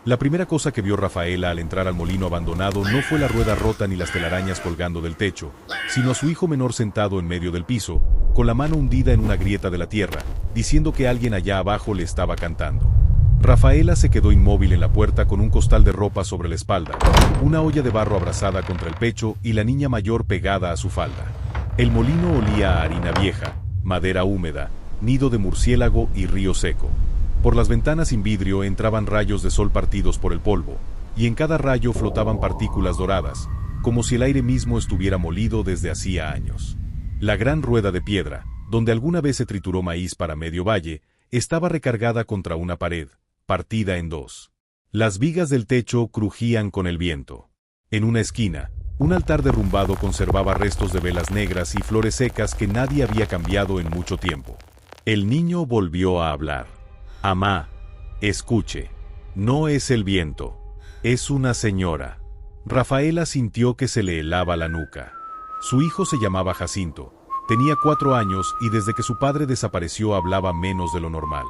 La primera cosa que vio Rafaela al entrar al molino abandonado no fue la rueda rota ni las telarañas colgando del techo, sino a su hijo menor sentado en medio del piso, con la mano hundida en una grieta de la tierra, diciendo que alguien allá abajo le estaba cantando. Rafaela se quedó inmóvil en la puerta con un costal de ropa sobre la espalda, una olla de barro abrazada contra el pecho y la niña mayor pegada a su falda. El molino olía a harina vieja, madera húmeda, nido de murciélago y río seco. Por las ventanas sin vidrio entraban rayos de sol partidos por el polvo, y en cada rayo flotaban partículas doradas, como si el aire mismo estuviera molido desde hacía años. La gran rueda de piedra, donde alguna vez se trituró maíz para medio valle, estaba recargada contra una pared, partida en dos. Las vigas del techo crujían con el viento. En una esquina, un altar derrumbado conservaba restos de velas negras y flores secas que nadie había cambiado en mucho tiempo. El niño volvió a hablar. «Amá, escuche, no es el viento, es una señora». Rafaela sintió que se le helaba la nuca. Su hijo se llamaba Jacinto, tenía 4 años y desde que su padre desapareció hablaba menos de lo normal.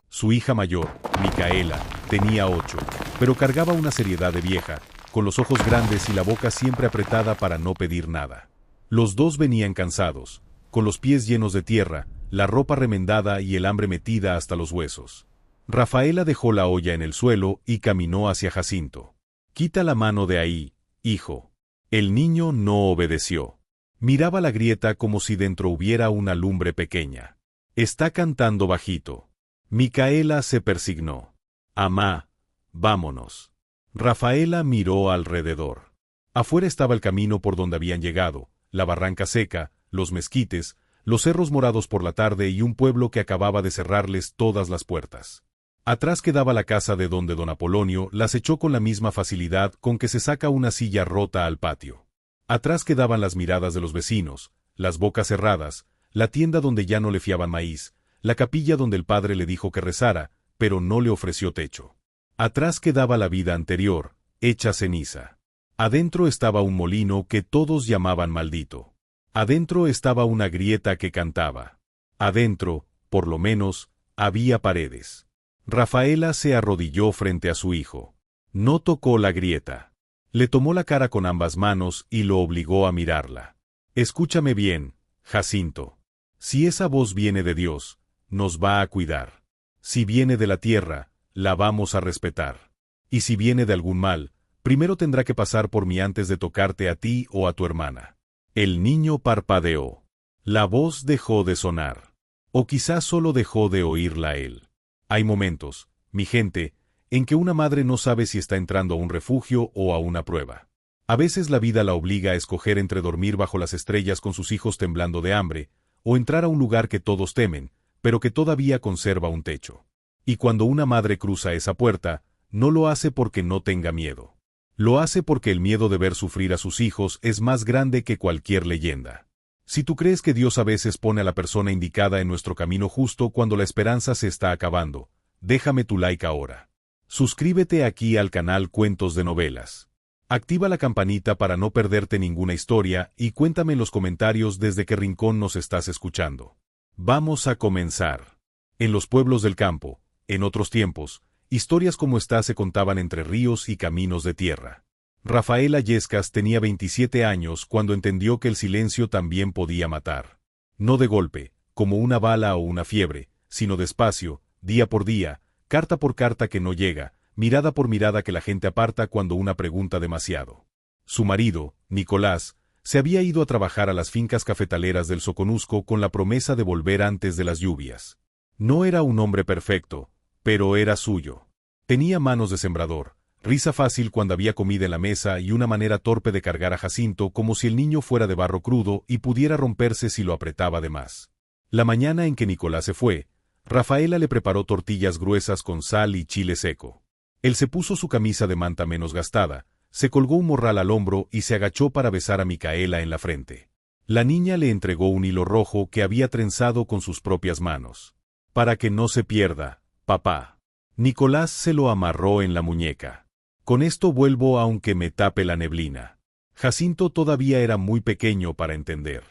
Su hija mayor, Micaela, tenía 8, pero cargaba una seriedad de vieja, con los ojos grandes y la boca siempre apretada para no pedir nada. Los dos venían cansados, con los pies llenos de tierra, la ropa remendada y el hambre metida hasta los huesos. Rafaela dejó la olla en el suelo y caminó hacia Jacinto. «Quita la mano de ahí, hijo». El niño no obedeció. Miraba la grieta como si dentro hubiera una lumbre pequeña. «Está cantando bajito». Micaela se persignó. «Amá, vámonos». Rafaela miró alrededor. Afuera estaba el camino por donde habían llegado, la barranca seca, los mezquites, los cerros morados por la tarde y un pueblo que acababa de cerrarles todas las puertas. Atrás quedaba la casa de donde don Apolonio las echó con la misma facilidad con que se saca una silla rota al patio. Atrás quedaban las miradas de los vecinos, las bocas cerradas, la tienda donde ya no le fiaban maíz, la capilla donde el padre le dijo que rezara, pero no le ofreció techo. Atrás quedaba la vida anterior, hecha ceniza. Adentro estaba un molino que todos llamaban maldito. Adentro estaba una grieta que cantaba. Adentro, por lo menos, había paredes. Rafaela se arrodilló frente a su hijo. No tocó la grieta. Le tomó la cara con ambas manos y lo obligó a mirarla. «Escúchame bien, Jacinto. Si esa voz viene de Dios, nos va a cuidar. Si viene de la tierra, la vamos a respetar. Y si viene de algún mal, primero tendrá que pasar por mí antes de tocarte a ti o a tu hermana». El niño parpadeó. La voz dejó de sonar. O quizás solo dejó de oírla él. Hay momentos, mi gente, en que una madre no sabe si está entrando a un refugio o a una prueba. A veces la vida la obliga a escoger entre dormir bajo las estrellas con sus hijos temblando de hambre, o entrar a un lugar que todos temen, pero que todavía conserva un techo. Y cuando una madre cruza esa puerta, no lo hace porque no tenga miedo. Lo hace porque el miedo de ver sufrir a sus hijos es más grande que cualquier leyenda. Si tú crees que Dios a veces pone a la persona indicada en nuestro camino justo cuando la esperanza se está acabando, déjame tu like ahora. Suscríbete aquí al canal Cuentos de Novelas. Activa la campanita para no perderte ninguna historia y cuéntame en los comentarios desde qué rincón nos estás escuchando. Vamos a comenzar. En los pueblos del campo, en otros tiempos, historias como esta se contaban entre ríos y caminos de tierra. Rafaela Yescas tenía 27 años cuando entendió que el silencio también podía matar. No de golpe, como una bala o una fiebre, sino despacio, día por día, carta por carta que no llega, mirada por mirada que la gente aparta cuando una pregunta demasiado. Su marido, Nicolás, se había ido a trabajar a las fincas cafetaleras del Soconusco con la promesa de volver antes de las lluvias. No era un hombre perfecto, pero era suyo. Tenía manos de sembrador, risa fácil cuando había comida en la mesa y una manera torpe de cargar a Jacinto como si el niño fuera de barro crudo y pudiera romperse si lo apretaba de más. La mañana en que Nicolás se fue, Rafaela le preparó tortillas gruesas con sal y chile seco. Él se puso su camisa de manta menos gastada, se colgó un morral al hombro y se agachó para besar a Micaela en la frente. La niña le entregó un hilo rojo que había trenzado con sus propias manos. «Para que no se pierda, papá». Nicolás se lo amarró en la muñeca. «Con esto vuelvo aunque me tape la neblina». Jacinto todavía era muy pequeño para entender.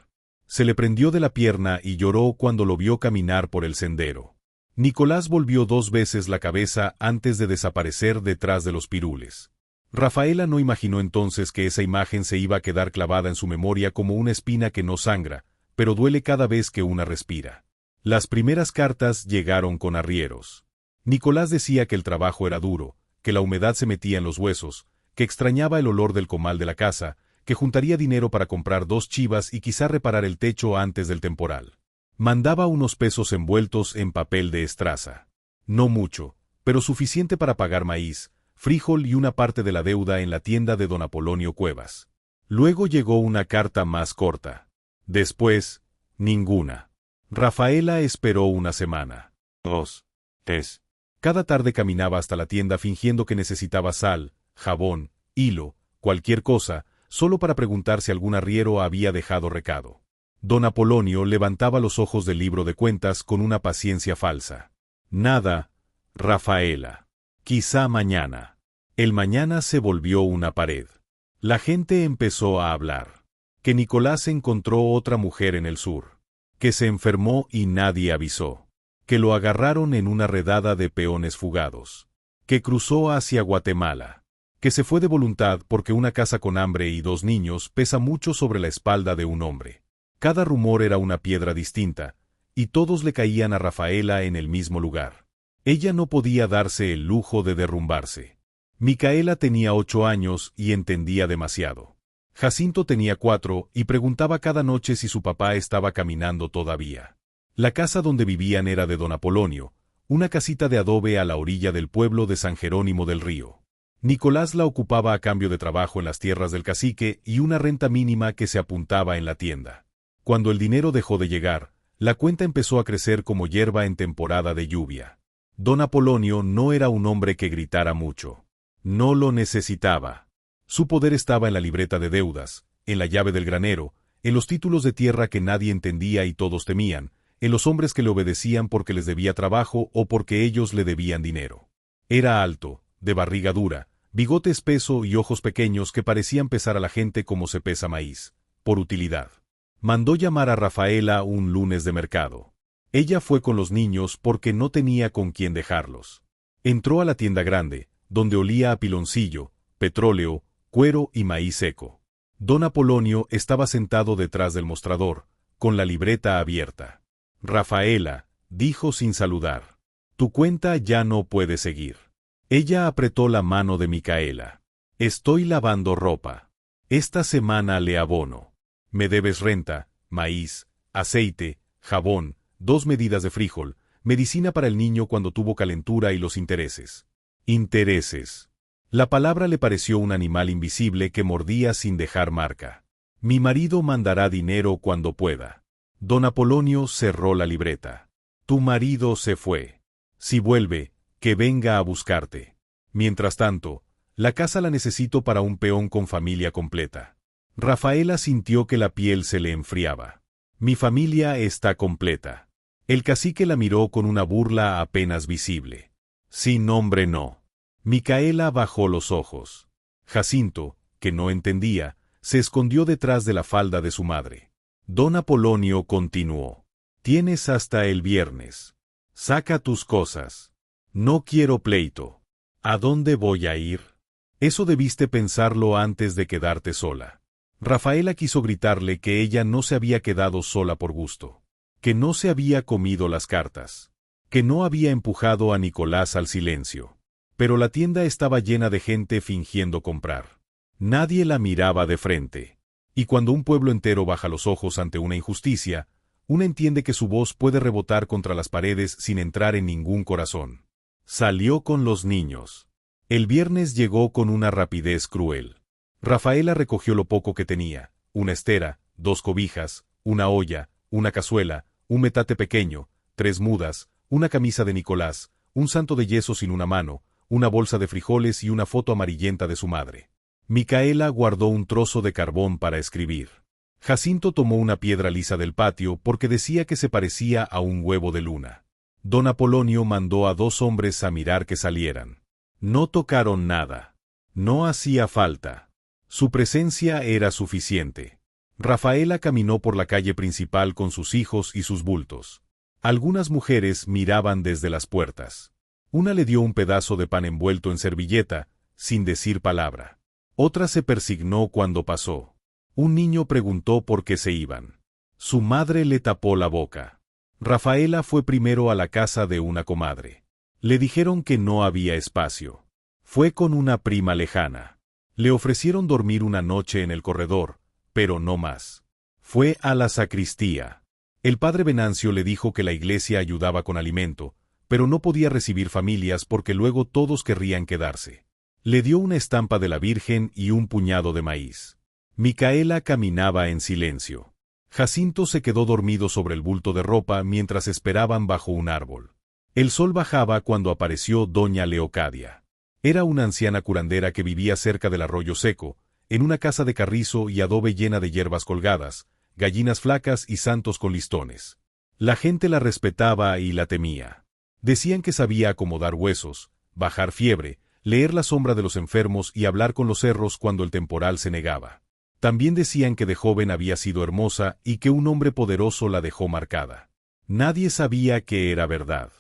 Se le prendió de la pierna y lloró cuando lo vio caminar por el sendero. Nicolás volvió 2 veces la cabeza antes de desaparecer detrás de los pirules. Rafaela no imaginó entonces que esa imagen se iba a quedar clavada en su memoria como una espina que no sangra, pero duele cada vez que una respira. Las primeras cartas llegaron con arrieros. Nicolás decía que el trabajo era duro, que la humedad se metía en los huesos, que extrañaba el olor del comal de la casa, que juntaría dinero para comprar 2 chivas y quizá reparar el techo antes del temporal. Mandaba unos pesos envueltos en papel de estraza. No mucho, pero suficiente para pagar maíz, frijol y una parte de la deuda en la tienda de don Apolonio Cuevas. Luego llegó una carta más corta. Después, ninguna. Rafaela esperó una semana. 2, 3. Cada tarde caminaba hasta la tienda fingiendo que necesitaba sal, jabón, hilo, cualquier cosa, solo para preguntar si algún arriero había dejado recado. Don Apolonio levantaba los ojos del libro de cuentas con una paciencia falsa. Nada, Rafaela. Quizá mañana. El mañana se volvió una pared. La gente empezó a hablar. Que Nicolás encontró otra mujer en el sur. Que se enfermó y nadie avisó. Que lo agarraron en una redada de peones fugados. Que cruzó hacia Guatemala. Que se fue de voluntad porque una casa con hambre y 2 niños pesa mucho sobre la espalda de un hombre. Cada rumor era una piedra distinta, y todos le caían a Rafaela en el mismo lugar. Ella no podía darse el lujo de derrumbarse. Micaela tenía 8 años y entendía demasiado. Jacinto tenía 4 y preguntaba cada noche si su papá estaba caminando todavía. La casa donde vivían era de don Apolonio, una casita de adobe a la orilla del pueblo de San Jerónimo del Río. Nicolás la ocupaba a cambio de trabajo en las tierras del cacique y una renta mínima que se apuntaba en la tienda. Cuando el dinero dejó de llegar, la cuenta empezó a crecer como hierba en temporada de lluvia. Don Apolonio no era un hombre que gritara mucho. No lo necesitaba. Su poder estaba en la libreta de deudas, en la llave del granero, en los títulos de tierra que nadie entendía y todos temían, en los hombres que le obedecían porque les debía trabajo o porque ellos le debían dinero. Era alto, de barriga dura, bigote espeso y ojos pequeños que parecían pesar a la gente como se pesa maíz, por utilidad. Mandó llamar a Rafaela un lunes de mercado. Ella fue con los niños porque no tenía con quién dejarlos. Entró a la tienda grande, donde olía a piloncillo, petróleo, cuero y maíz seco. Don Apolonio estaba sentado detrás del mostrador, con la libreta abierta. Rafaela, dijo sin saludar. Tu cuenta ya no puede seguir. Ella apretó la mano de Micaela. Estoy lavando ropa. Esta semana le abono. Me debes renta, maíz, aceite, jabón, 2 medidas de frijol, medicina para el niño cuando tuvo calentura y los intereses. Intereses. La palabra le pareció un animal invisible que mordía sin dejar marca. Mi marido mandará dinero cuando pueda. Don Apolonio cerró la libreta. Tu marido se fue. Si vuelve, que venga a buscarte. Mientras tanto, la casa la necesito para un peón con familia completa. Rafaela sintió que la piel se le enfriaba. Mi familia está completa. El cacique la miró con una burla apenas visible. Sin nombre no. Micaela bajó los ojos. Jacinto, que no entendía, se escondió detrás de la falda de su madre. Don Apolonio continuó. Tienes hasta el viernes. Saca tus cosas. No quiero pleito. ¿A dónde voy a ir? Eso debiste pensarlo antes de quedarte sola. Rafaela quiso gritarle que ella no se había quedado sola por gusto, que no se había comido las cartas, que no había empujado a Nicolás al silencio. Pero la tienda estaba llena de gente fingiendo comprar. Nadie la miraba de frente. Y cuando un pueblo entero baja los ojos ante una injusticia, uno entiende que su voz puede rebotar contra las paredes sin entrar en ningún corazón. Salió con los niños. El viernes llegó con una rapidez cruel. Rafaela recogió lo poco que tenía, una estera, 2 cobijas, una olla, una cazuela, un metate pequeño, 3 mudas, una camisa de Nicolás, un santo de yeso sin una mano, una bolsa de frijoles y una foto amarillenta de su madre. Micaela guardó un trozo de carbón para escribir. Jacinto tomó una piedra lisa del patio porque decía que se parecía a un huevo de luna. Don Apolonio mandó a 2 hombres a mirar que salieran. No tocaron nada. No hacía falta. Su presencia era suficiente. Rafaela caminó por la calle principal con sus hijos y sus bultos. Algunas mujeres miraban desde las puertas. Una le dio un pedazo de pan envuelto en servilleta, sin decir palabra. Otra se persignó cuando pasó. Un niño preguntó por qué se iban. Su madre le tapó la boca. Rafaela fue primero a la casa de una comadre. Le dijeron que no había espacio. Fue con una prima lejana. Le ofrecieron dormir una noche en el corredor, pero no más. Fue a la sacristía. El padre Venancio le dijo que la iglesia ayudaba con alimento, pero no podía recibir familias porque luego todos querrían quedarse. Le dio una estampa de la Virgen y un puñado de maíz. Micaela caminaba en silencio. Jacinto se quedó dormido sobre el bulto de ropa mientras esperaban bajo un árbol. El sol bajaba cuando apareció doña Leocadia. Era una anciana curandera que vivía cerca del arroyo seco, en una casa de carrizo y adobe llena de hierbas colgadas, gallinas flacas y santos con listones. La gente la respetaba y la temía. Decían que sabía acomodar huesos, bajar fiebre, leer la sombra de los enfermos y hablar con los cerros cuando el temporal se negaba. También decían que de joven había sido hermosa y que un hombre poderoso la dejó marcada. Nadie sabía que era verdad.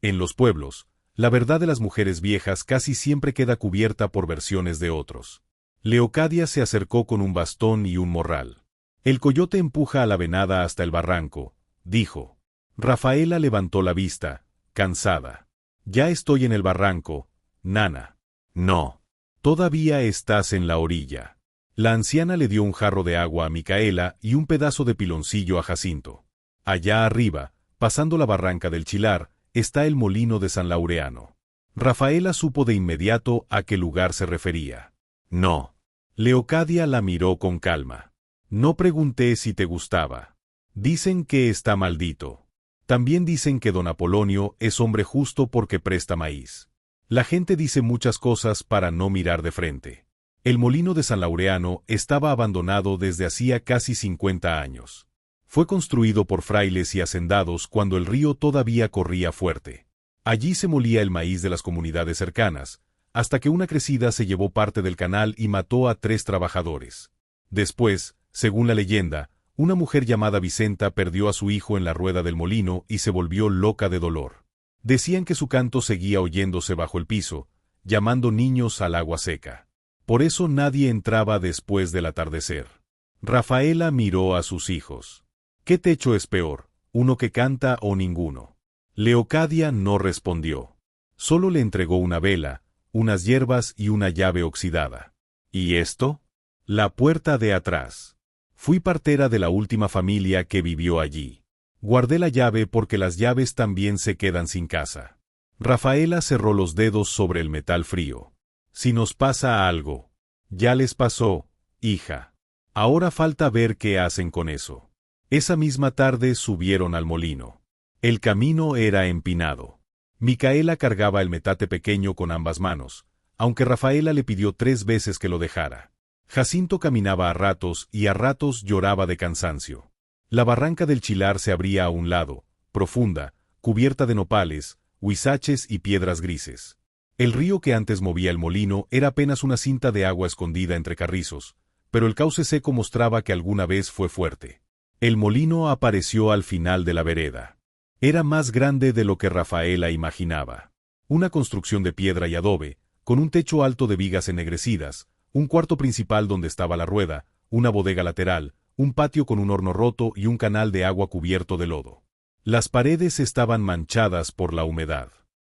En los pueblos, la verdad de las mujeres viejas casi siempre queda cubierta por versiones de otros. Leocadia se acercó con un bastón y un morral. El coyote empuja a la venada hasta el barranco, dijo. Rafaela levantó la vista, cansada. Ya estoy en el barranco, nana. No. Todavía estás en la orilla. La anciana le dio un jarro de agua a Micaela y un pedazo de piloncillo a Jacinto. Allá arriba, pasando la barranca del Chilar, está el molino de San Laureano. Rafaela supo de inmediato a qué lugar se refería. No. Leocadia la miró con calma. No pregunté si te gustaba. Dicen que está maldito. También dicen que don Apolonio es hombre justo porque presta maíz. La gente dice muchas cosas para no mirar de frente. El molino de San Laureano estaba abandonado desde hacía casi 50 años. Fue construido por frailes y hacendados cuando el río todavía corría fuerte. Allí se molía el maíz de las comunidades cercanas, hasta que una crecida se llevó parte del canal y mató a 3 trabajadores. Después, según la leyenda, una mujer llamada Vicenta perdió a su hijo en la rueda del molino y se volvió loca de dolor. Decían que su canto seguía oyéndose bajo el piso, llamando niños al agua seca. Por eso nadie entraba después del atardecer. Rafaela miró a sus hijos. ¿Qué techo es peor, uno que canta o ninguno? Leocadia no respondió. Solo le entregó una vela, unas hierbas y una llave oxidada. ¿Y esto? La puerta de atrás. Fui partera de la última familia que vivió allí. Guardé la llave porque las llaves también se quedan sin casa. Rafaela cerró los dedos sobre el metal frío. Si nos pasa algo. Ya les pasó, hija. Ahora falta ver qué hacen con eso. Esa misma tarde subieron al molino. El camino era empinado. Micaela cargaba el metate pequeño con ambas manos, aunque Rafaela le pidió 3 veces que lo dejara. Jacinto caminaba a ratos y a ratos lloraba de cansancio. La barranca del Chilar se abría a un lado, profunda, cubierta de nopales, huizaches y piedras grises. El río que antes movía el molino era apenas una cinta de agua escondida entre carrizos, pero el cauce seco mostraba que alguna vez fue fuerte. El molino apareció al final de la vereda. Era más grande de lo que Rafaela imaginaba. Una construcción de piedra y adobe, con un techo alto de vigas ennegrecidas, un cuarto principal donde estaba la rueda, una bodega lateral, un patio con un horno roto y un canal de agua cubierto de lodo. Las paredes estaban manchadas por la humedad.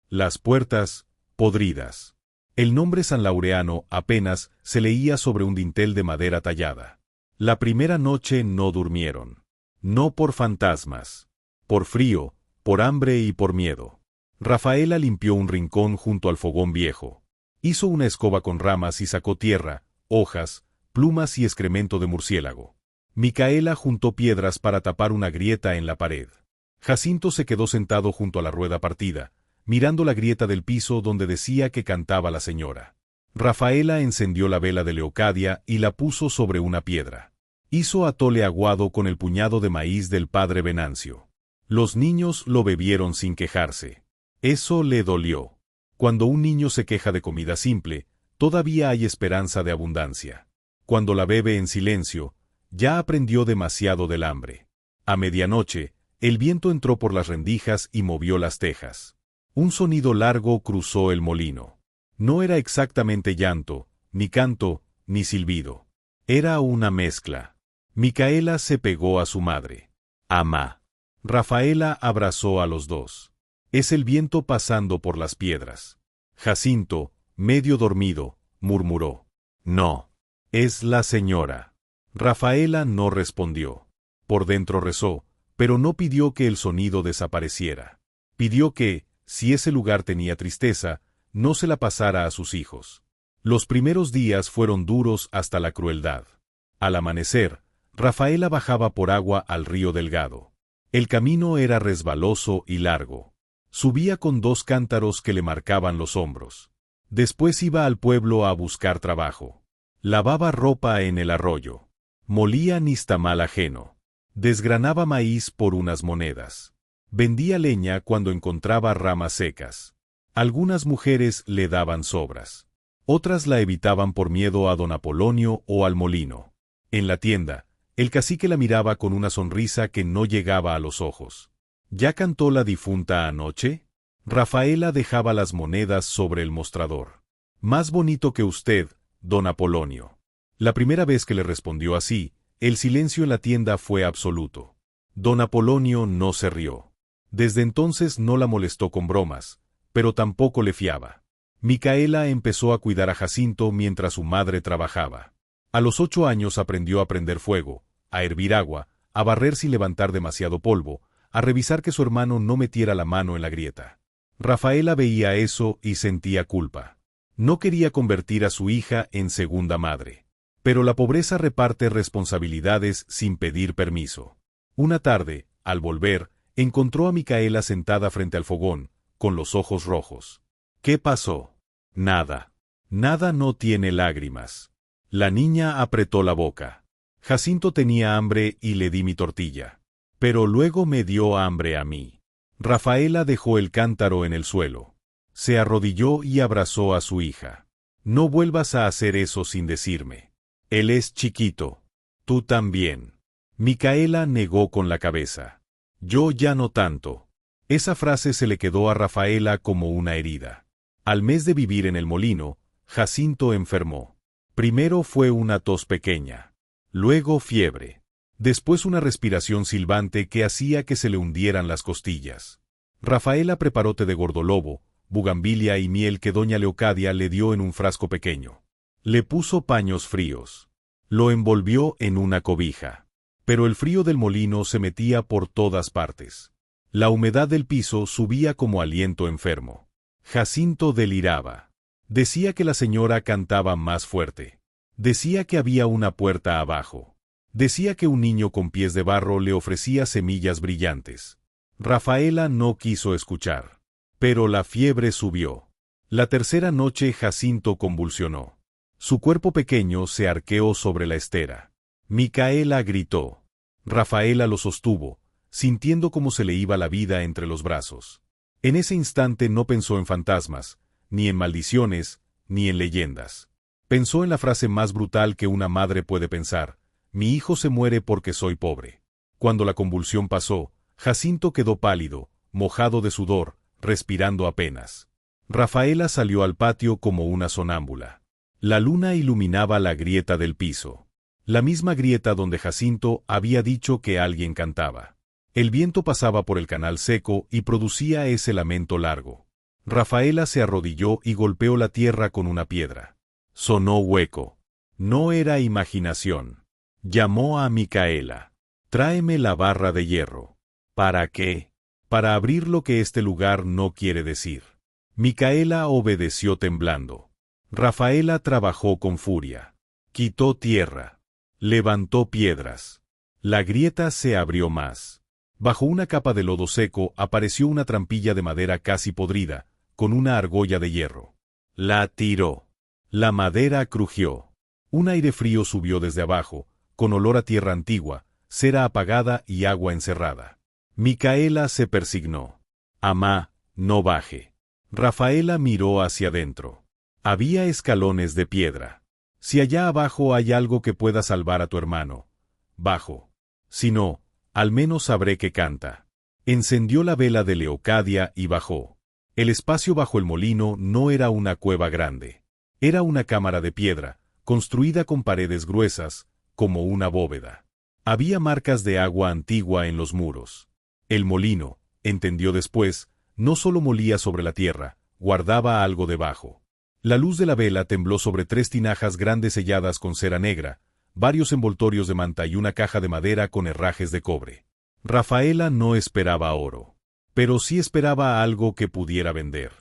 Las puertas, podridas. El nombre San Laureano apenas se leía sobre un dintel de madera tallada. La primera noche no durmieron. No por fantasmas. Por frío, por hambre y por miedo. Rafaela limpió un rincón junto al fogón viejo. Hizo una escoba con ramas y sacó tierra, hojas, plumas y excremento de murciélago. Micaela juntó piedras para tapar una grieta en la pared. Jacinto se quedó sentado junto a la rueda partida, mirando la grieta del piso donde decía que cantaba la señora. Rafaela encendió la vela de Leocadia y la puso sobre una piedra. Hizo atole aguado con el puñado de maíz del padre Venancio. Los niños lo bebieron sin quejarse. Eso le dolió. Cuando un niño se queja de comida simple, todavía hay esperanza de abundancia. Cuando la bebe en silencio, ya aprendió demasiado del hambre. A medianoche, El viento entró por las rendijas y movió las tejas. Un sonido largo cruzó el molino. No era exactamente llanto, ni canto, ni silbido. Era una mezcla. Micaela se pegó a su madre. Amá. Rafaela abrazó a los dos. Es el viento pasando por las piedras. Jacinto, medio dormido, murmuró. No. Es la señora. Rafaela no respondió. Por dentro rezó, pero no pidió que el sonido desapareciera. Pidió que, si ese lugar tenía tristeza, no se la pasara a sus hijos. Los primeros días fueron duros hasta la crueldad. Al amanecer, Rafaela bajaba por agua al río Delgado. El camino era resbaloso y largo. Subía con 2 cántaros que le marcaban los hombros. Después iba al pueblo a buscar trabajo. Lavaba ropa en el arroyo. Molía nixtamal ajeno. Desgranaba maíz por unas monedas. Vendía leña cuando encontraba ramas secas. Algunas mujeres le daban sobras. Otras la evitaban por miedo a don Apolonio o al molino. En la tienda, el cacique la miraba con una sonrisa que no llegaba a los ojos. ¿Ya cantó la difunta anoche? Rafaela dejaba las monedas sobre el mostrador. Más bonito que usted, don Apolonio. La primera vez que le respondió así, el silencio en la tienda fue absoluto. Don Apolonio no se rió. Desde entonces no la molestó con bromas, pero tampoco le fiaba. Micaela empezó a cuidar a Jacinto mientras su madre trabajaba. A los 8 años aprendió a prender fuego, a hervir agua, a barrer sin levantar demasiado polvo, a revisar que su hermano no metiera la mano en la grieta. Rafaela veía eso y sentía culpa. No quería convertir a su hija en segunda madre. Pero la pobreza reparte responsabilidades sin pedir permiso. Una tarde, al volver, encontró a Micaela sentada frente al fogón, con los ojos rojos. ¿Qué pasó? Nada. Nada no tiene lágrimas. La niña apretó la boca. Jacinto tenía hambre y le di mi tortilla. Pero luego me dio hambre a mí. Rafaela dejó el cántaro en el suelo. Se arrodilló y abrazó a su hija. No vuelvas a hacer eso sin decirme. Él es chiquito. Tú también. Micaela negó con la cabeza. Yo ya no tanto. Esa frase se le quedó a Rafaela como una herida. Al mes de vivir en el molino, Jacinto enfermó. Primero fue una tos pequeña. Luego fiebre. Después una respiración silbante que hacía que se le hundieran las costillas. Rafaela preparó té de gordolobo, bugambilia y miel que doña Leocadia le dio en un frasco pequeño. Le puso paños fríos. Lo envolvió en una cobija. Pero el frío del molino se metía por todas partes. La humedad del piso subía como aliento enfermo. Jacinto deliraba. Decía que la señora cantaba más fuerte. Decía que había una puerta abajo. Decía que un niño con pies de barro le ofrecía semillas brillantes. Rafaela no quiso escuchar. Pero la fiebre subió. La tercera noche Jacinto convulsionó. Su cuerpo pequeño se arqueó sobre la estera. Micaela gritó. Rafaela lo sostuvo, sintiendo cómo se le iba la vida entre los brazos. En ese instante no pensó en fantasmas, ni en maldiciones, ni en leyendas. Pensó en la frase más brutal que una madre puede pensar: mi hijo se muere porque soy pobre. Cuando la convulsión pasó, Jacinto quedó pálido, mojado de sudor, respirando apenas. Rafaela salió al patio como una sonámbula. La luna iluminaba la grieta del piso. La misma grieta donde Jacinto había dicho que alguien cantaba. El viento pasaba por el canal seco y producía ese lamento largo. Rafaela se arrodilló y golpeó la tierra con una piedra. Sonó hueco. No era imaginación. Llamó a Micaela. Tráeme la barra de hierro. ¿Para qué? Para abrir lo que este lugar no quiere decir. Micaela obedeció temblando. Rafaela trabajó con furia. Quitó tierra. Levantó piedras. La grieta se abrió más. Bajo una capa de lodo seco apareció una trampilla de madera casi podrida, con una argolla de hierro. La tiró. La madera crujió. Un aire frío subió desde abajo, con olor a tierra antigua, cera apagada y agua encerrada. Micaela se persignó. Amá, no baje. Rafaela miró hacia adentro. Había escalones de piedra. Si allá abajo hay algo que pueda salvar a tu hermano, bajo. Si no, al menos sabré que canta. Encendió la vela de Leocadia y bajó. El espacio bajo el molino no era una cueva grande. Era una cámara de piedra, construida con paredes gruesas, como una bóveda. Había marcas de agua antigua en los muros. El molino, entendió después, no solo molía sobre la tierra, guardaba algo debajo. La luz de la vela tembló sobre 3 tinajas grandes selladas con cera negra, varios envoltorios de manta y una caja de madera con herrajes de cobre. Rafaela no esperaba oro, pero sí esperaba algo que pudiera vender.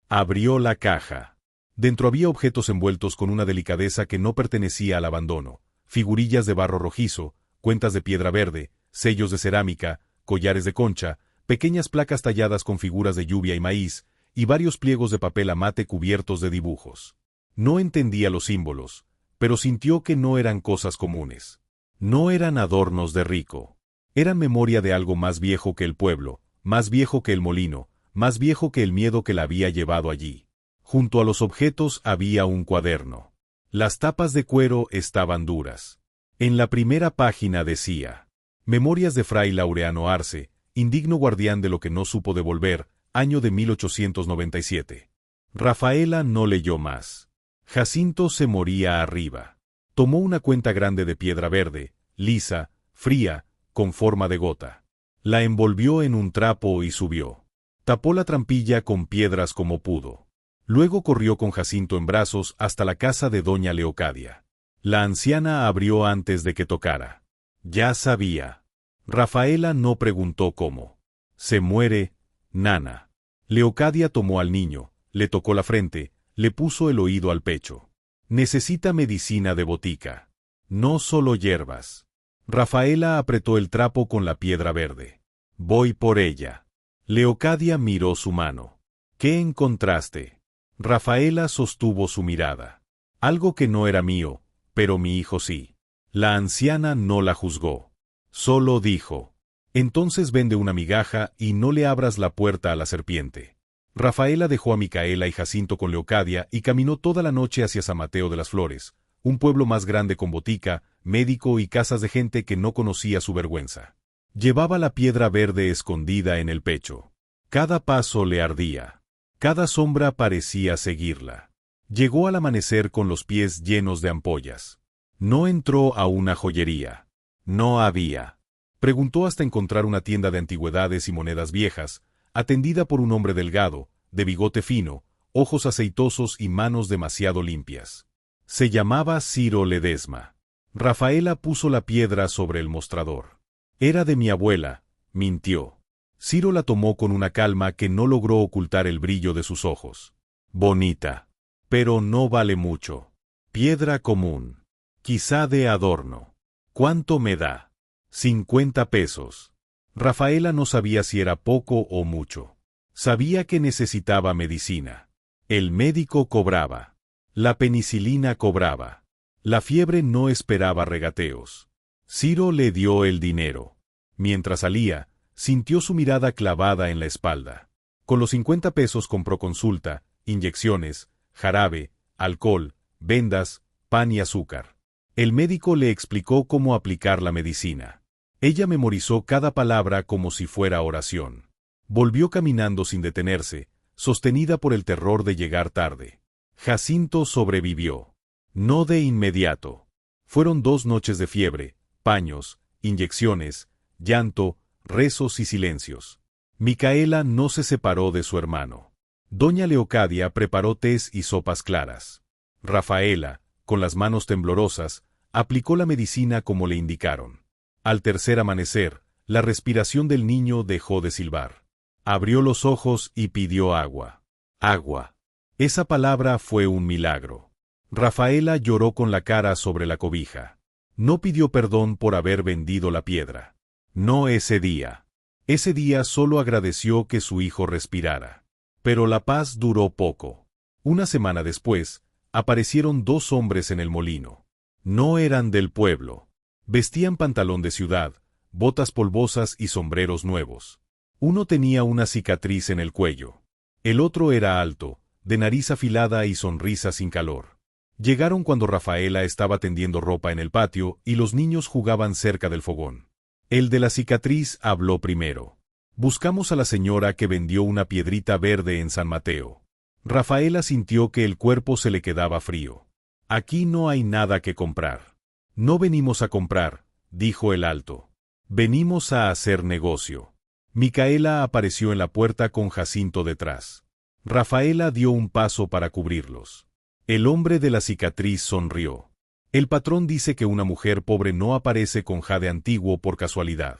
Abrió la caja. Dentro había objetos envueltos con una delicadeza que no pertenecía al abandono, figurillas de barro rojizo, cuentas de piedra verde, sellos de cerámica, collares de concha, pequeñas placas talladas con figuras de lluvia y maíz, y varios pliegos de papel amate cubiertos de dibujos. No entendía los símbolos, pero sintió que no eran cosas comunes. No eran adornos de rico. Eran memoria de algo más viejo que el pueblo, más viejo que el molino, más viejo que el miedo que la había llevado allí. Junto a los objetos había un cuaderno. Las tapas de cuero estaban duras. En la primera página decía: Memorias de Fray Laureano Arce, indigno guardián de lo que no supo devolver, año de 1897. Rafaela no leyó más. Jacinto se moría arriba. Tomó una cuenta grande de piedra verde, lisa, fría, con forma de gota. La envolvió en un trapo y subió. Tapó la trampilla con piedras como pudo. Luego corrió con Jacinto en brazos hasta la casa de doña Leocadia. La anciana abrió antes de que tocara. Ya sabía. Rafaela no preguntó cómo. Se muere, nana. Leocadia tomó al niño, le tocó la frente, le puso el oído al pecho. Necesita medicina de botica. No solo hierbas. Rafaela apretó el trapo con la piedra verde. Voy por ella. Leocadia miró su mano. ¿Qué encontraste? Rafaela sostuvo su mirada. Algo que no era mío, pero mi hijo sí. La anciana no la juzgó. Solo dijo: entonces vende una migaja y no le abras la puerta a la serpiente. Rafaela dejó a Micaela y Jacinto con Leocadia y caminó toda la noche hacia San Mateo de las Flores, un pueblo más grande con botica, médico y casas de gente que no conocía su vergüenza. Llevaba la piedra verde escondida en el pecho. Cada paso le ardía. Cada sombra parecía seguirla. Llegó al amanecer con los pies llenos de ampollas. No entró a una joyería. No había. Preguntó hasta encontrar una tienda de antigüedades y monedas viejas, atendida por un hombre delgado, de bigote fino, ojos aceitosos y manos demasiado limpias. Se llamaba Ciro Ledesma. Rafaela puso la piedra sobre el mostrador. Era de mi abuela, mintió. Ciro la tomó con una calma que no logró ocultar el brillo de sus ojos. Bonita. Pero no vale mucho. Piedra común. Quizá de adorno. ¿Cuánto me da? 50 pesos. Rafaela no sabía si era poco o mucho. Sabía que necesitaba medicina. El médico cobraba. La penicilina cobraba. La fiebre no esperaba regateos. Ciro le dio el dinero. Mientras salía, sintió su mirada clavada en la espalda. Con los 50 pesos compró consulta, inyecciones, jarabe, alcohol, vendas, pan y azúcar. El médico le explicó cómo aplicar la medicina. Ella memorizó cada palabra como si fuera oración. Volvió caminando sin detenerse, sostenida por el terror de llegar tarde. Jacinto sobrevivió. No de inmediato. Fueron 2 noches de fiebre, paños, inyecciones, llanto, rezos y silencios. Micaela no se separó de su hermano. Doña Leocadia preparó tés y sopas claras. Rafaela, con las manos temblorosas, aplicó la medicina como le indicaron. Al tercer amanecer, la respiración del niño dejó de silbar. Abrió los ojos y pidió agua. Agua. Esa palabra fue un milagro. Rafaela lloró con la cara sobre la cobija. No pidió perdón por haber vendido la piedra. No ese día. Ese día solo agradeció que su hijo respirara. Pero la paz duró poco. Una semana después, aparecieron 2 hombres en el molino. No eran del pueblo. Vestían pantalón de ciudad, botas polvosas y sombreros nuevos. Uno tenía una cicatriz en el cuello. El otro era alto, de nariz afilada y sonrisa sin calor. Llegaron cuando Rafaela estaba tendiendo ropa en el patio y los niños jugaban cerca del fogón. El de la cicatriz habló primero. Buscamos a la señora que vendió una piedrita verde en San Mateo. Rafaela sintió que el cuerpo se le quedaba frío. Aquí no hay nada que comprar. No venimos a comprar, dijo el alto. Venimos a hacer negocio. Micaela apareció en la puerta con Jacinto detrás. Rafaela dio un paso para cubrirlos. El hombre de la cicatriz sonrió. El patrón dice que una mujer pobre no aparece con jade antiguo por casualidad.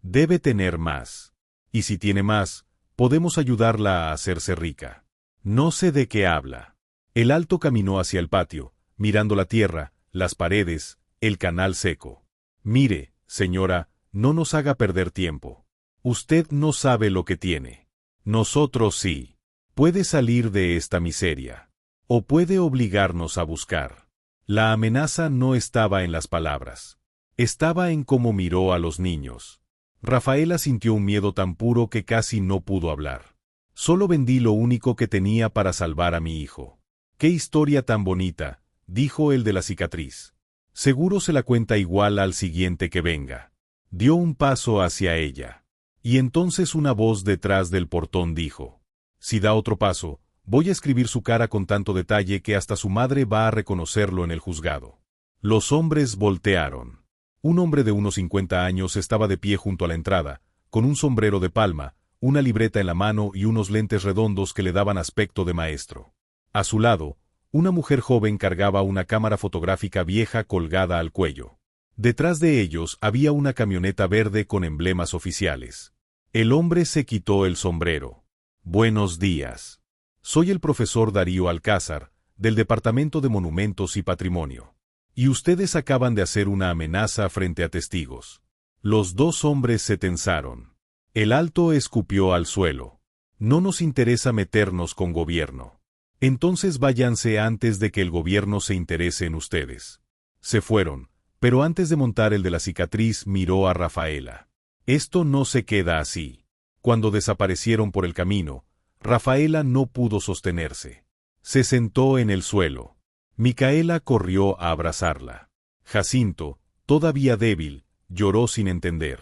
Debe tener más. Y si tiene más, podemos ayudarla a hacerse rica. No sé de qué habla. El alto caminó hacia el patio, mirando la tierra, las paredes, el canal seco. Mire, señora, no nos haga perder tiempo. Usted no sabe lo que tiene. Nosotros sí. Puede salir de esta miseria. O puede obligarnos a buscar. La amenaza no estaba en las palabras. Estaba en cómo miró a los niños. Rafaela sintió un miedo tan puro que casi no pudo hablar. Solo vendí lo único que tenía para salvar a mi hijo. ¡Qué historia tan bonita!, dijo el de la cicatriz. Seguro se la cuenta igual al siguiente que venga. Dio un paso hacia ella. Y entonces una voz detrás del portón dijo: si da otro paso, voy a escribir su cara con tanto detalle que hasta su madre va a reconocerlo en el juzgado. Los hombres voltearon. Un hombre de unos 50 años estaba de pie junto a la entrada, con un sombrero de palma, una libreta en la mano y unos lentes redondos que le daban aspecto de maestro. A su lado, una mujer joven cargaba una cámara fotográfica vieja colgada al cuello. Detrás de ellos había una camioneta verde con emblemas oficiales. El hombre se quitó el sombrero. Buenos días. Soy el profesor Darío Alcázar, del Departamento de Monumentos y Patrimonio. Y ustedes acaban de hacer una amenaza frente a testigos. Los dos hombres se tensaron. El alto escupió al suelo. No nos interesa meternos con gobierno. Entonces váyanse antes de que el gobierno se interese en ustedes. Se fueron, pero antes de montar el de la cicatriz miró a Rafaela. Esto no se queda así. Cuando desaparecieron por el camino, Rafaela no pudo sostenerse. Se sentó en el suelo. Micaela corrió a abrazarla. Jacinto, todavía débil, lloró sin entender.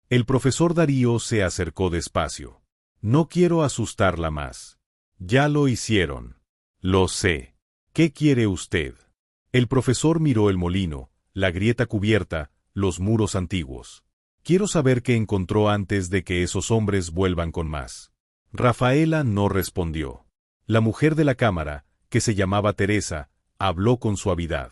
El profesor Darío se acercó despacio. No quiero asustarla más. Ya lo hicieron. Lo sé. ¿Qué quiere usted? El profesor miró el molino, la grieta cubierta, los muros antiguos. Quiero saber qué encontró antes de que esos hombres vuelvan con más. Rafaela no respondió. La mujer de la cámara, que se llamaba Teresa, habló con suavidad.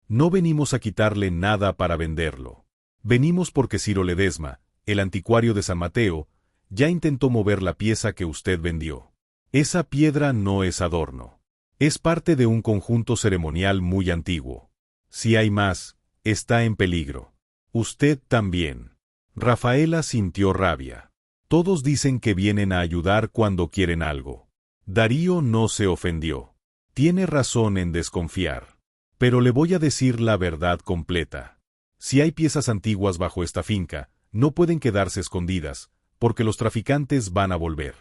No venimos a quitarle nada para venderlo. Venimos porque Ciro Ledesma, el anticuario de San Mateo, ya intentó mover la pieza que usted vendió. Esa piedra no es adorno. Es parte de un conjunto ceremonial muy antiguo. Si hay más, está en peligro. Usted también. Rafaela sintió rabia. Todos dicen que vienen a ayudar cuando quieren algo. Darío no se ofendió. Tiene razón en desconfiar. Pero le voy a decir la verdad completa. Si hay piezas antiguas bajo esta finca, no pueden quedarse escondidas, porque los traficantes van a volver.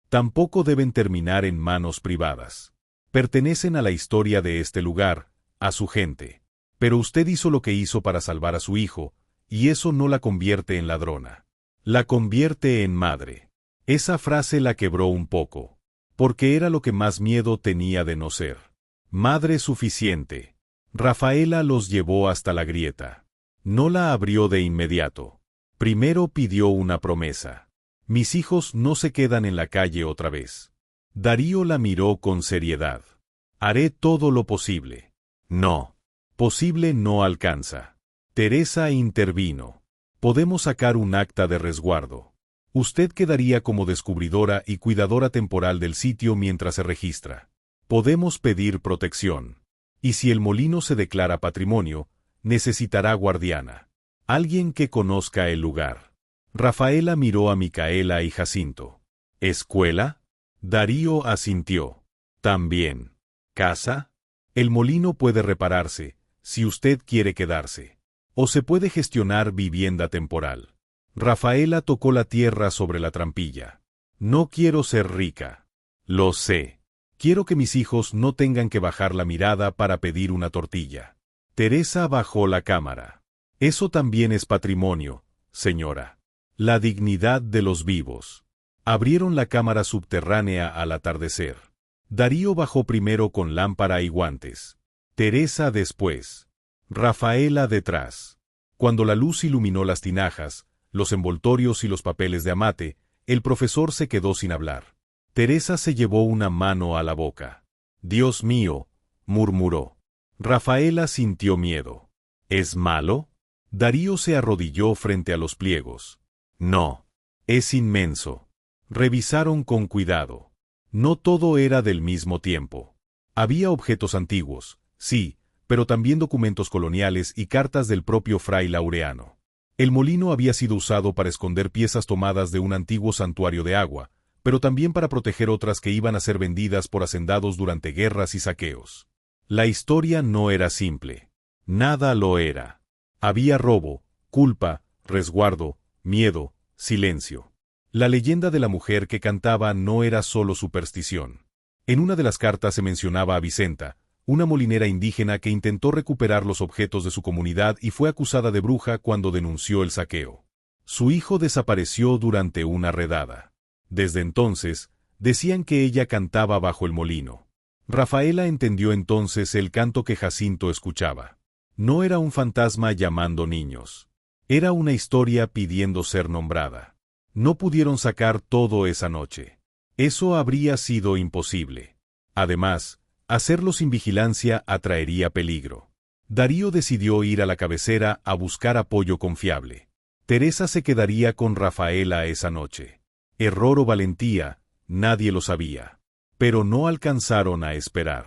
Tampoco deben terminar en manos privadas. Pertenecen a la historia de este lugar, a su gente. Pero usted hizo lo que hizo para salvar a su hijo, y eso no la convierte en ladrona. La convierte en madre. Esa frase la quebró un poco, porque era lo que más miedo tenía de no ser. Madre suficiente. Rafaela los llevó hasta la grieta. No la abrió de inmediato. Primero pidió una promesa. Mis hijos no se quedan en la calle otra vez. Darío la miró con seriedad. Haré todo lo posible. No. Posible no alcanza. Teresa intervino. Podemos sacar un acta de resguardo. Usted quedaría como descubridora y cuidadora temporal del sitio mientras se registra. Podemos pedir protección. Y si el molino se declara patrimonio, necesitará guardiana. Alguien que conozca el lugar. Rafaela miró a Micaela y Jacinto. ¿Escuela? Darío asintió. También. ¿Casa? El molino puede repararse, si usted quiere quedarse. O se puede gestionar vivienda temporal. Rafaela tocó la tierra sobre la trampilla. No quiero ser rica. Lo sé. Quiero que mis hijos no tengan que bajar la mirada para pedir una tortilla. Teresa bajó la cámara. Eso también es patrimonio, señora. La dignidad de los vivos. Abrieron la cámara subterránea al atardecer. Darío bajó primero con lámpara y guantes. Teresa después. Rafaela detrás. Cuando la luz iluminó las tinajas, los envoltorios y los papeles de Amate, el profesor se quedó sin hablar. Teresa se llevó una mano a la boca. «Dios mío», murmuró. Rafaela sintió miedo. «¿Es malo?» Darío se arrodilló frente a los pliegos. «No. Es inmenso». Revisaron con cuidado. No todo era del mismo tiempo. Había objetos antiguos, sí, pero también documentos coloniales y cartas del propio Fray Laureano. El molino había sido usado para esconder piezas tomadas de un antiguo santuario de agua, pero también para proteger otras que iban a ser vendidas por hacendados durante guerras y saqueos. La historia no era simple. Nada lo era. Había robo, culpa, resguardo, miedo, silencio. La leyenda de la mujer que cantaba no era solo superstición. En una de las cartas se mencionaba a Vicenta, una molinera indígena que intentó recuperar los objetos de su comunidad y fue acusada de bruja cuando denunció el saqueo. Su hijo desapareció durante una redada. Desde entonces, decían que ella cantaba bajo el molino. Rafaela entendió entonces el canto que Jacinto escuchaba. No era un fantasma llamando niños. Era una historia pidiendo ser nombrada. No pudieron sacar todo esa noche. Eso habría sido imposible. Además, hacerlo sin vigilancia atraería peligro. Darío decidió ir a la cabecera a buscar apoyo confiable. Teresa se quedaría con Rafaela esa noche. Error o valentía, nadie lo sabía. Pero no alcanzaron a esperar.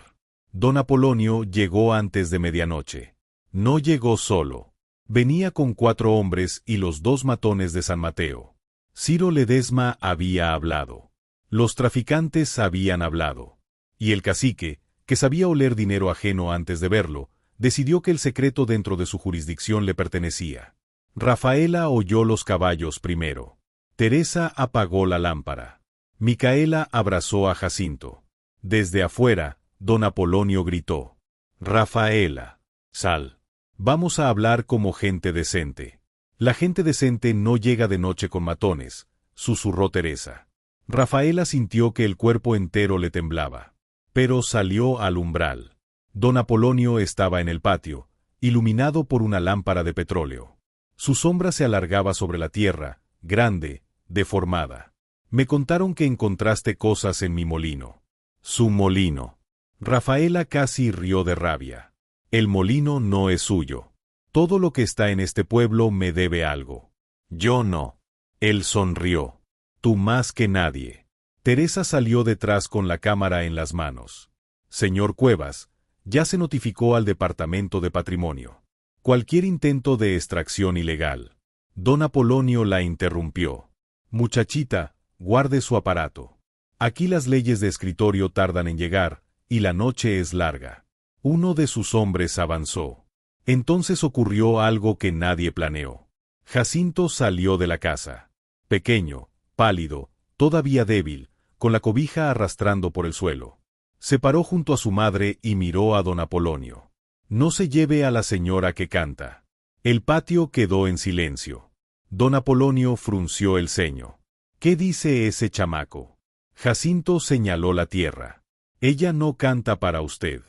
Don Apolonio llegó antes de medianoche. No llegó solo. Venía con 4 hombres y los 2 matones de San Mateo. Ciro Ledesma había hablado. Los traficantes habían hablado. Y el cacique, que sabía oler dinero ajeno antes de verlo, decidió que el secreto dentro de su jurisdicción le pertenecía. Rafaela oyó los caballos primero. Teresa apagó la lámpara. Micaela abrazó a Jacinto. Desde afuera, don Apolonio gritó: «Rafaela, sal. Vamos a hablar como gente decente». «La gente decente no llega de noche con matones», susurró Teresa. Rafaela sintió que el cuerpo entero le temblaba. Pero salió al umbral. Don Apolonio estaba en el patio, iluminado por una lámpara de petróleo. Su sombra se alargaba sobre la tierra, grande, deformada. «Me contaron que encontraste cosas en mi molino». «Su molino». Rafaela casi rió de rabia. «El molino no es suyo. Todo lo que está en este pueblo me debe algo». «Yo no». Él sonrió. «Tú más que nadie». Teresa salió detrás con la cámara en las manos. «Señor Cuevas, ya se notificó al Departamento de Patrimonio. Cualquier intento de extracción ilegal». Don Apolonio la interrumpió. «Muchachita, guarde su aparato. Aquí las leyes de escritorio tardan en llegar, y la noche es larga». Uno de sus hombres avanzó. Entonces ocurrió algo que nadie planeó. Jacinto salió de la casa. Pequeño, pálido, todavía débil, con la cobija arrastrando por el suelo. Se paró junto a su madre y miró a don Apolonio. «No se lleve a la señora que canta». El patio quedó en silencio. Don Apolonio frunció el ceño. «¿Qué dice ese chamaco?» Jacinto señaló la tierra. «Ella no canta para usted».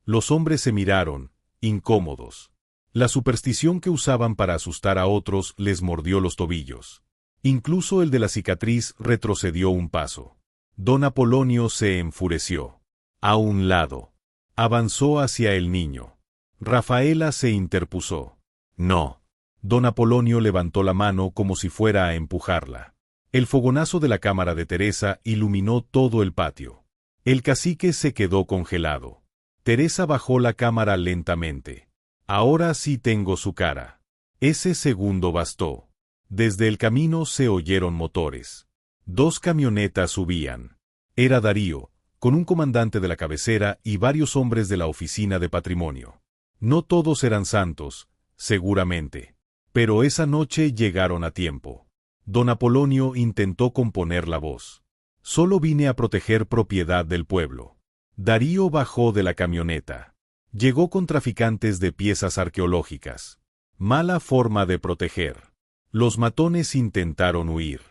Los hombres se miraron, incómodos. La superstición que usaban para asustar a otros les mordió los tobillos. Incluso el de la cicatriz retrocedió un paso. Don Apolonio se enfureció. «A un lado». Avanzó hacia el niño. Rafaela se interpuso. «No». Don Apolonio levantó la mano como si fuera a empujarla. El fogonazo de la cámara de Teresa iluminó todo el patio. El cacique se quedó congelado. Teresa bajó la cámara lentamente. «Ahora sí tengo su cara». Ese segundo bastó. Desde el camino se oyeron motores. 2 camionetas subían. Era Darío, con un comandante de la cabecera y varios hombres de la oficina de patrimonio. No todos eran santos, seguramente. Pero esa noche llegaron a tiempo. Don Apolonio intentó componer la voz. «Solo vine a proteger propiedad del pueblo». Darío bajó de la camioneta. Llegó con traficantes de piezas arqueológicas. Mala forma de proteger. Los matones intentaron huir.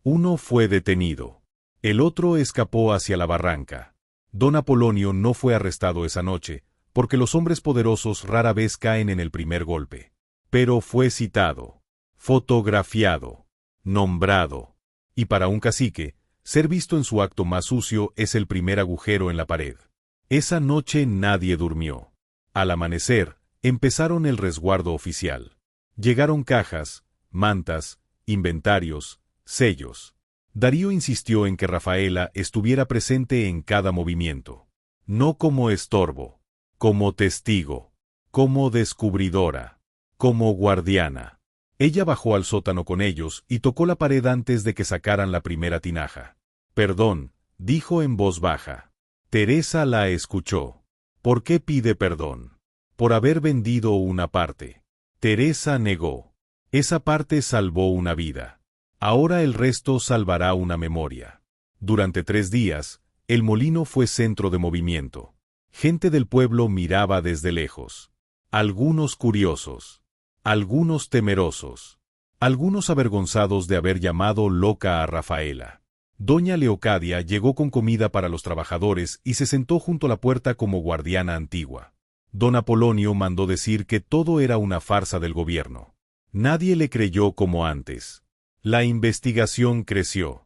Uno fue detenido. El otro escapó hacia la barranca. Don Apolonio no fue arrestado esa noche, porque los hombres poderosos rara vez caen en el primer golpe. Pero fue citado, fotografiado, nombrado. Y para un cacique, ser visto en su acto más sucio es el primer agujero en la pared. Esa noche nadie durmió. Al amanecer, empezaron el resguardo oficial. Llegaron cajas, mantas, inventarios, sellos. Darío insistió en que Rafaela estuviera presente en cada movimiento. No como estorbo, como testigo, como descubridora, como guardiana. Ella bajó al sótano con ellos y tocó la pared antes de que sacaran la primera tinaja. Perdón, dijo en voz baja. Teresa la escuchó. ¿Por qué pide perdón? Por haber vendido una parte. Teresa negó. Esa parte salvó una vida. Ahora el resto salvará una memoria. Durante 3 días, el molino fue centro de movimiento. Gente del pueblo miraba desde lejos. Algunos curiosos. Algunos temerosos. Algunos avergonzados de haber llamado loca a Rafaela. Doña Leocadia llegó con comida para los trabajadores y se sentó junto a la puerta como guardiana antigua. Don Apolonio mandó decir que todo era una farsa del gobierno. Nadie le creyó como antes. La investigación creció.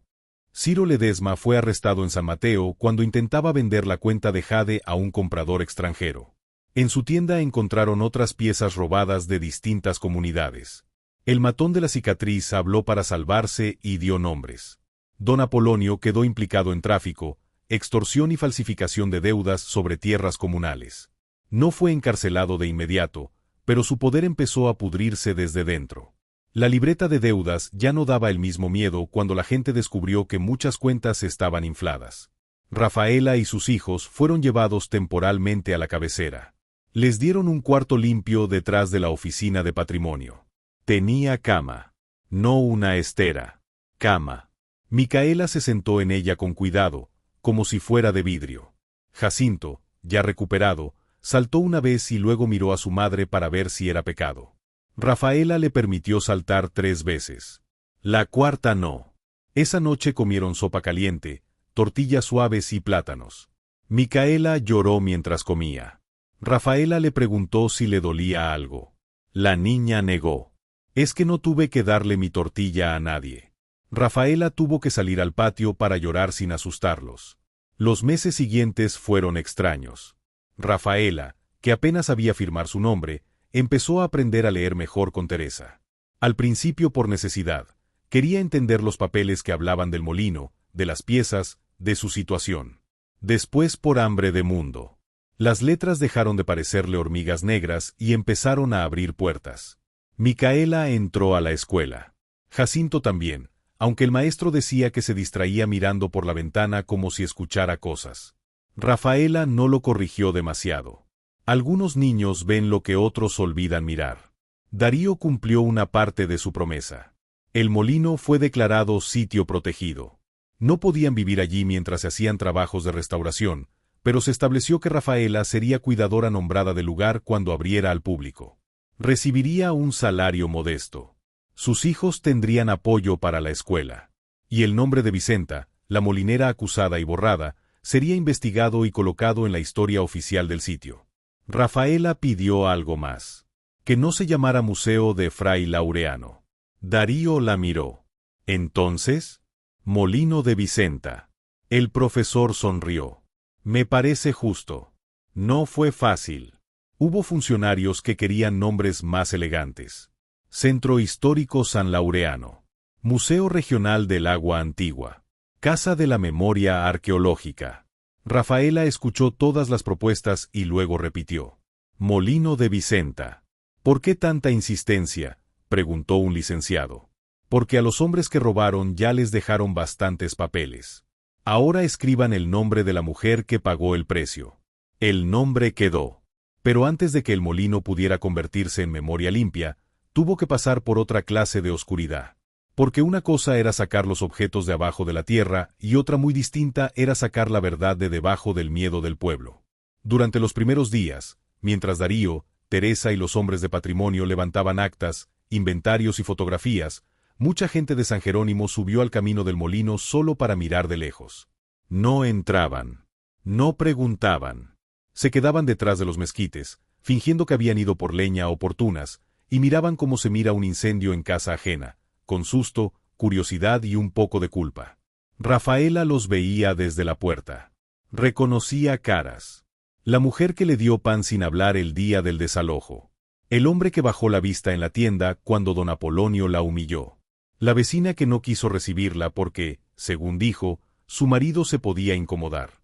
Ciro Ledesma fue arrestado en San Mateo cuando intentaba vender la cuenta de jade a un comprador extranjero. En su tienda encontraron otras piezas robadas de distintas comunidades. El matón de la cicatriz habló para salvarse y dio nombres. Don Apolonio quedó implicado en tráfico, extorsión y falsificación de deudas sobre tierras comunales. No fue encarcelado de inmediato, pero su poder empezó a pudrirse desde dentro. La libreta de deudas ya no daba el mismo miedo cuando la gente descubrió que muchas cuentas estaban infladas. Rafaela y sus hijos fueron llevados temporalmente a la cabecera. Les dieron un cuarto limpio detrás de la oficina de patrimonio. Tenía cama. No una estera. Cama. Micaela se sentó en ella con cuidado, como si fuera de vidrio. Jacinto, ya recuperado, saltó una vez y luego miró a su madre para ver si era pecado. Rafaela le permitió saltar 3 veces. La cuarta no. Esa noche comieron sopa caliente, tortillas suaves y plátanos. Micaela lloró mientras comía. Rafaela le preguntó si le dolía algo. La niña negó. Es que no tuve que darle mi tortilla a nadie. Rafaela tuvo que salir al patio para llorar sin asustarlos. Los meses siguientes fueron extraños. Rafaela, que apenas sabía firmar su nombre, empezó a aprender a leer mejor con Teresa. Al principio por necesidad, quería entender los papeles que hablaban del molino, de las piezas, de su situación. Después por hambre de mundo. Las letras dejaron de parecerle hormigas negras y empezaron a abrir puertas. Micaela entró a la escuela. Jacinto también, aunque el maestro decía que se distraía mirando por la ventana como si escuchara cosas. Rafaela no lo corrigió demasiado. Algunos niños ven lo que otros olvidan mirar. Darío cumplió una parte de su promesa. El molino fue declarado sitio protegido. No podían vivir allí mientras se hacían trabajos de restauración, pero se estableció que Rafaela sería cuidadora nombrada del lugar cuando abriera al público. Recibiría un salario modesto. Sus hijos tendrían apoyo para la escuela. Y el nombre de Vicenta, la molinera acusada y borrada, sería investigado y colocado en la historia oficial del sitio. Rafaela pidió algo más. Que no se llamara Museo de Fray Laureano. Darío la miró. Entonces, Molino de Vicenta. El profesor sonrió. Me parece justo. No fue fácil. Hubo funcionarios que querían nombres más elegantes. Centro Histórico San Laureano. Museo Regional del Agua Antigua. Casa de la Memoria Arqueológica. Rafaela escuchó todas las propuestas y luego repitió. Molino de Vicenta. ¿Por qué tanta insistencia?, preguntó un licenciado. Porque a los hombres que robaron ya les dejaron bastantes papeles. Ahora escriban el nombre de la mujer que pagó el precio. El nombre quedó. Pero antes de que el molino pudiera convertirse en memoria limpia, tuvo que pasar por otra clase de oscuridad. Porque una cosa era sacar los objetos de abajo de la tierra y otra muy distinta era sacar la verdad de debajo del miedo del pueblo. Durante los primeros días, mientras Darío, Teresa y los hombres de patrimonio levantaban actas, inventarios y fotografías, mucha gente de San Jerónimo subió al camino del molino solo para mirar de lejos. No entraban. No preguntaban. Se quedaban detrás de los mezquites, fingiendo que habían ido por leña o por tunas, y miraban cómo se mira un incendio en casa ajena, con susto, curiosidad y un poco de culpa. Rafaela los veía desde la puerta. Reconocía caras. La mujer que le dio pan sin hablar el día del desalojo. El hombre que bajó la vista en la tienda cuando don Apolonio la humilló. La vecina que no quiso recibirla porque, según dijo, su marido se podía incomodar.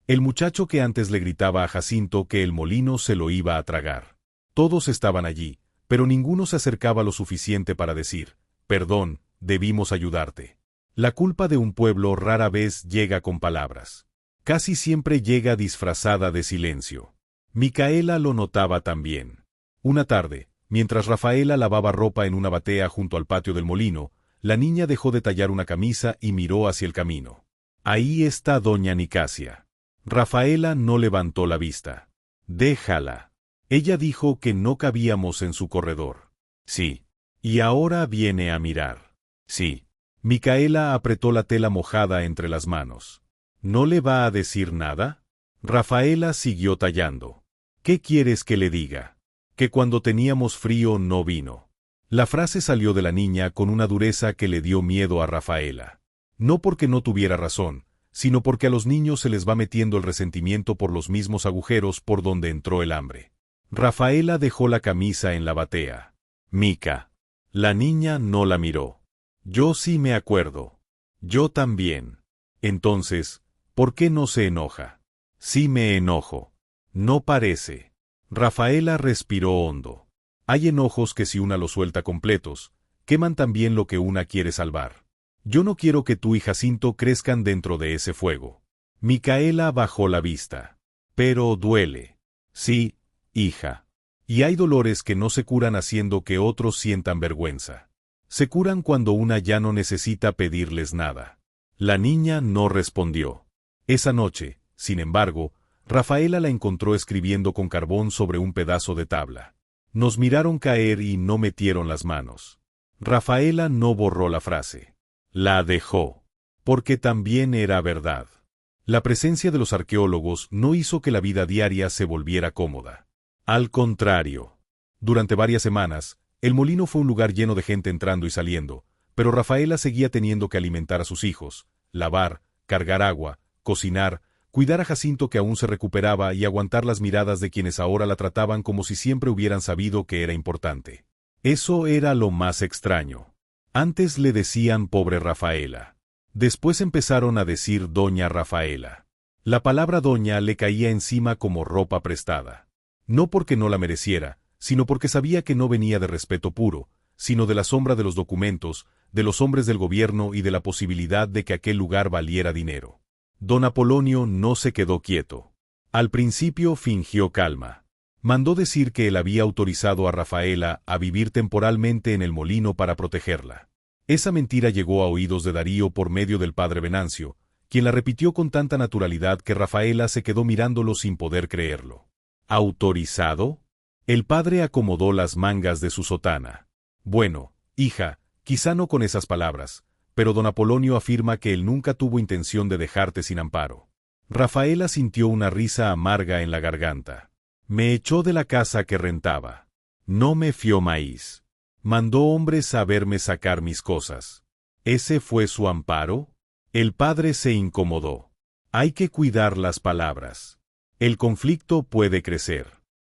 El muchacho que antes le gritaba a Jacinto que el molino se lo iba a tragar. Todos estaban allí, pero ninguno se acercaba lo suficiente para decir, perdón, debimos ayudarte. La culpa de un pueblo rara vez llega con palabras. Casi siempre llega disfrazada de silencio. Micaela lo notaba también. Una tarde, mientras Rafaela lavaba ropa en una batea junto al patio del molino, la niña dejó de tallar una camisa y miró hacia el camino. Ahí está doña Nicasia. Rafaela no levantó la vista. Déjala. Ella dijo que no cabíamos en su corredor. Sí. Y ahora viene a mirar. Sí. Micaela apretó la tela mojada entre las manos. ¿No le va a decir nada? Rafaela siguió tallando. ¿Qué quieres que le diga? Que cuando teníamos frío no vino. La frase salió de la niña con una dureza que le dio miedo a Rafaela. No porque no tuviera razón, sino porque a los niños se les va metiendo el resentimiento por los mismos agujeros por donde entró el hambre. Rafaela dejó la camisa en la batea. Mica. La niña no la miró. Yo sí me acuerdo. Yo también. Entonces, ¿por qué no se enoja? Sí me enojo. No parece. Rafaela respiró hondo. Hay enojos que si una los suelta completos, queman también lo que una quiere salvar. Yo no quiero que tú y Jacinto crezcan dentro de ese fuego. Micaela bajó la vista. Pero duele. Sí, hija. Y hay dolores que no se curan haciendo que otros sientan vergüenza. Se curan cuando una ya no necesita pedirles nada. La niña no respondió. Esa noche, sin embargo, Rafaela la encontró escribiendo con carbón sobre un pedazo de tabla. Nos miraron caer y no metieron las manos. Rafaela no borró la frase. La dejó. Porque también era verdad. La presencia de los arqueólogos no hizo que la vida diaria se volviera cómoda. Al contrario. Durante varias semanas, el molino fue un lugar lleno de gente entrando y saliendo, pero Rafaela seguía teniendo que alimentar a sus hijos, lavar, cargar agua, cocinar, cuidar a Jacinto que aún se recuperaba y aguantar las miradas de quienes ahora la trataban como si siempre hubieran sabido que era importante. Eso era lo más extraño. Antes le decían pobre Rafaela. Después empezaron a decir doña Rafaela. La palabra doña le caía encima como ropa prestada. No porque no la mereciera, sino porque sabía que no venía de respeto puro, sino de la sombra de los documentos, de los hombres del gobierno y de la posibilidad de que aquel lugar valiera dinero. Don Apolonio no se quedó quieto. Al principio fingió calma. Mandó decir que él había autorizado a Rafaela a vivir temporalmente en el molino para protegerla. Esa mentira llegó a oídos de Darío por medio del padre Venancio, quien la repitió con tanta naturalidad que Rafaela se quedó mirándolo sin poder creerlo. ¿Autorizado? El padre acomodó las mangas de su sotana. Bueno, hija, quizá no con esas palabras, pero don Apolonio afirma que él nunca tuvo intención de dejarte sin amparo. Rafaela sintió una risa amarga en la garganta. Me echó de la casa que rentaba. No me fió maíz. Mandó hombres a verme sacar mis cosas. ¿Ese fue su amparo? El padre se incomodó. Hay que cuidar las palabras. El conflicto puede crecer.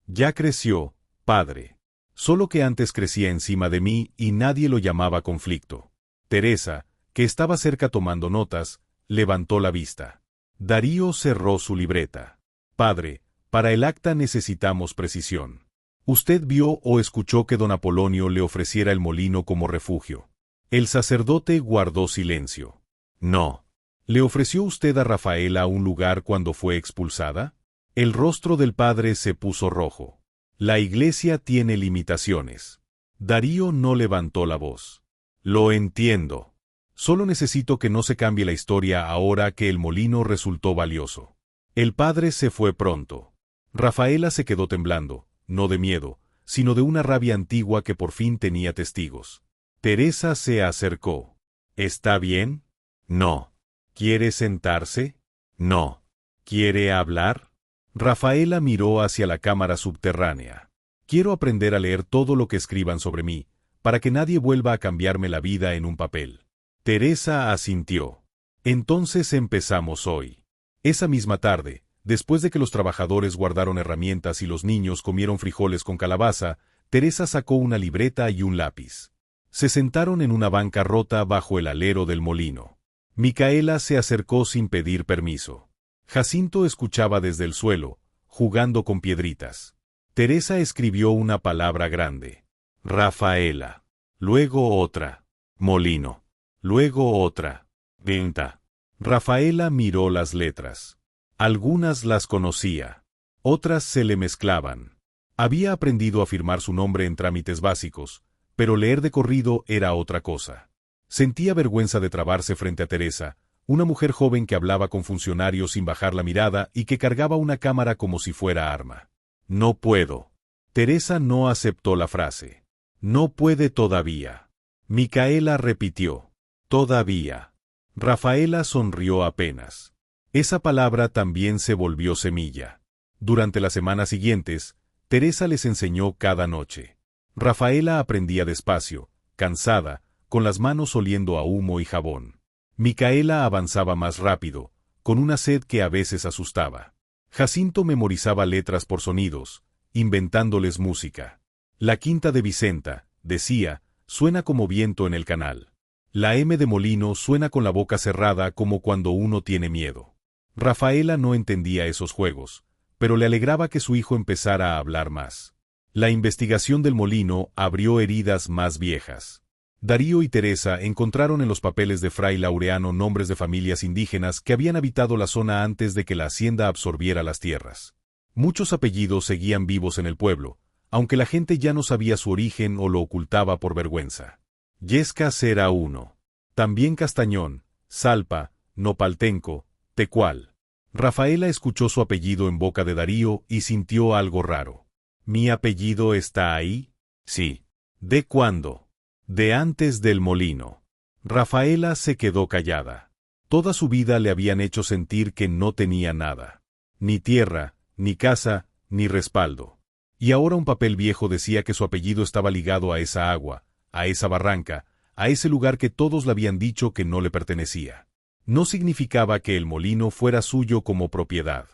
Ya creció, padre. Solo que antes crecía encima de mí y nadie lo llamaba conflicto. Teresa, que estaba cerca tomando notas, levantó la vista. Darío cerró su libreta. Padre, para el acta necesitamos precisión. ¿Usted vio o escuchó que don Apolonio le ofreciera el molino como refugio? El sacerdote guardó silencio. No. ¿Le ofreció usted a Rafaela un lugar cuando fue expulsada? El rostro del padre se puso rojo. La iglesia tiene limitaciones. Darío no levantó la voz. Lo entiendo. Solo necesito que no se cambie la historia ahora que el molino resultó valioso. El padre se fue pronto. Rafaela se quedó temblando, no de miedo, sino de una rabia antigua que por fin tenía testigos. Teresa se acercó. ¿Está bien? No. ¿Quiere sentarse? No. ¿Quiere hablar? Rafaela miró hacia la cámara subterránea. Quiero aprender a leer todo lo que escriban sobre mí, para que nadie vuelva a cambiarme la vida en un papel. Teresa asintió. Entonces empezamos hoy. Esa misma tarde, después de que los trabajadores guardaron herramientas y los niños comieron frijoles con calabaza, Teresa sacó una libreta y un lápiz. Se sentaron en una banca rota bajo el alero del molino. Micaela se acercó sin pedir permiso. Jacinto escuchaba desde el suelo, jugando con piedritas. Teresa escribió una palabra grande. Rafaela. Luego otra. Molino. Luego otra. Venta. Rafaela miró las letras. Algunas las conocía. Otras se le mezclaban. Había aprendido a firmar su nombre en trámites básicos, pero leer de corrido era otra cosa. Sentía vergüenza de trabarse frente a Teresa, una mujer joven que hablaba con funcionarios sin bajar la mirada y que cargaba una cámara como si fuera arma. No puedo. Teresa no aceptó la frase. No puede todavía. Micaela repitió. Todavía. Rafaela sonrió apenas. Esa palabra también se volvió semilla. Durante las semanas siguientes, Teresa les enseñó cada noche. Rafaela aprendía despacio, cansada, con las manos oliendo a humo y jabón. Micaela avanzaba más rápido, con una sed que a veces asustaba. Jacinto memorizaba letras por sonidos, inventándoles música. La quinta de Vicenta, decía, suena como viento en el canal. La M de Molino suena con la boca cerrada como cuando uno tiene miedo. Rafaela no entendía esos juegos, pero le alegraba que su hijo empezara a hablar más. La investigación del molino abrió heridas más viejas. Darío y Teresa encontraron en los papeles de Fray Laureano nombres de familias indígenas que habían habitado la zona antes de que la hacienda absorbiera las tierras. Muchos apellidos seguían vivos en el pueblo, aunque la gente ya no sabía su origen o lo ocultaba por vergüenza. Yescas era uno. También Castañón, Salpa, Nopaltenco, Tecual. Rafaela escuchó su apellido en boca de Darío y sintió algo raro. ¿Mi apellido está ahí? Sí. ¿De cuándo? De antes del molino. Rafaela se quedó callada. Toda su vida le habían hecho sentir que no tenía nada. Ni tierra, ni casa, ni respaldo. Y ahora un papel viejo decía que su apellido estaba ligado a esa agua, a esa barranca, a ese lugar que todos le habían dicho que no le pertenecía. No significaba que el molino fuera suyo como propiedad.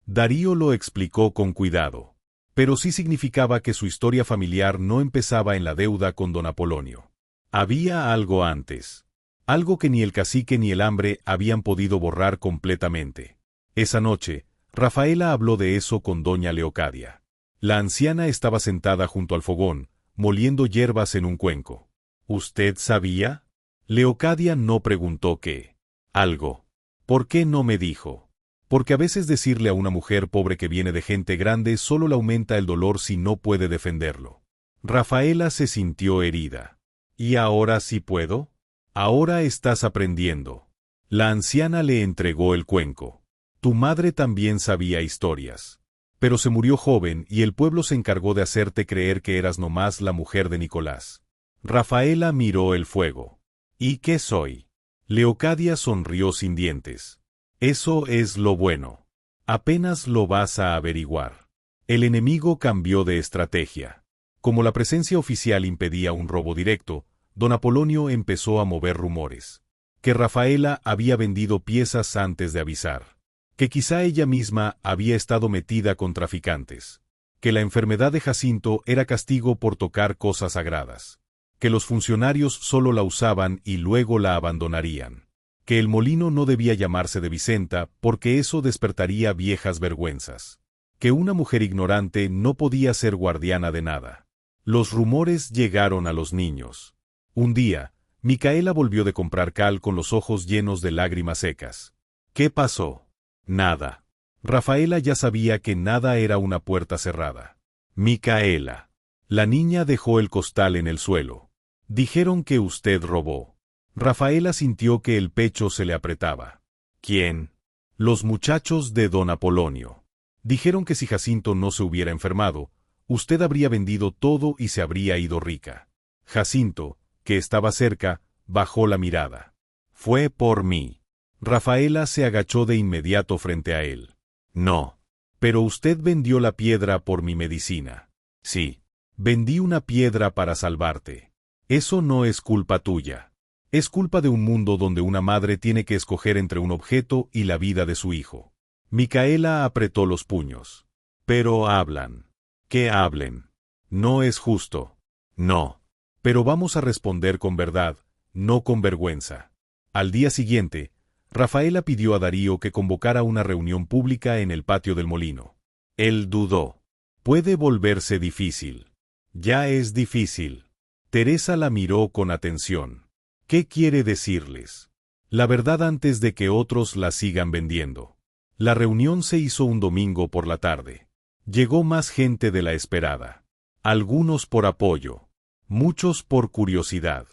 Darío lo explicó con cuidado. Pero sí significaba que su historia familiar no empezaba en la deuda con don Apolonio. Había algo antes. Algo que ni el cacique ni el hambre habían podido borrar completamente. Esa noche, Rafaela habló de eso con doña Leocadia. La anciana estaba sentada junto al fogón, moliendo hierbas en un cuenco. ¿Usted sabía? Leocadia no preguntó qué. Algo. ¿Por qué no me dijo? Porque a veces decirle a una mujer pobre que viene de gente grande solo le aumenta el dolor si no puede defenderlo. Rafaela se sintió herida. ¿Y ahora sí puedo? Ahora estás aprendiendo. La anciana le entregó el cuenco. Tu madre también sabía historias. Pero se murió joven y el pueblo se encargó de hacerte creer que eras nomás la mujer de Nicolás. Rafaela miró el fuego. ¿Y qué soy? Leocadia sonrió sin dientes. Eso es lo bueno. Apenas lo vas a averiguar. El enemigo cambió de estrategia. Como la presencia oficial impedía un robo directo, don Apolonio empezó a mover rumores. Que Rafaela había vendido piezas antes de avisar. Que quizá ella misma había estado metida con traficantes. Que la enfermedad de Jacinto era castigo por tocar cosas sagradas. Que los funcionarios solo la usaban y luego la abandonarían. Que el molino no debía llamarse de Vicenta porque eso despertaría viejas vergüenzas. Que una mujer ignorante no podía ser guardiana de nada. Los rumores llegaron a los niños. Un día, Micaela volvió de comprar cal con los ojos llenos de lágrimas secas. ¿Qué pasó? Nada. Rafaela ya sabía que nada era una puerta cerrada. Micaela. La niña dejó el costal en el suelo. Dijeron que usted robó. Rafaela sintió que el pecho se le apretaba. ¿Quién? Los muchachos de don Apolonio. Dijeron que si Jacinto no se hubiera enfermado, usted habría vendido todo y se habría ido rica. Jacinto, que estaba cerca, bajó la mirada. Fue por mí. Rafaela se agachó de inmediato frente a él. No. Pero usted vendió la piedra por mi medicina. Sí. Vendí una piedra para salvarte. Eso no es culpa tuya. Es culpa de un mundo donde una madre tiene que escoger entre un objeto y la vida de su hijo. Micaela apretó los puños. Pero hablan. Que hablen. No es justo. No. Pero vamos a responder con verdad, no con vergüenza. Al día siguiente, Rafaela pidió a Darío que convocara una reunión pública en el patio del molino. Él dudó. Puede volverse difícil. Ya es difícil. Teresa la miró con atención. ¿Qué quiere decirles? La verdad antes de que otros la sigan vendiendo. La reunión se hizo un domingo por la tarde. Llegó más gente de la esperada. Algunos por apoyo. Muchos por curiosidad.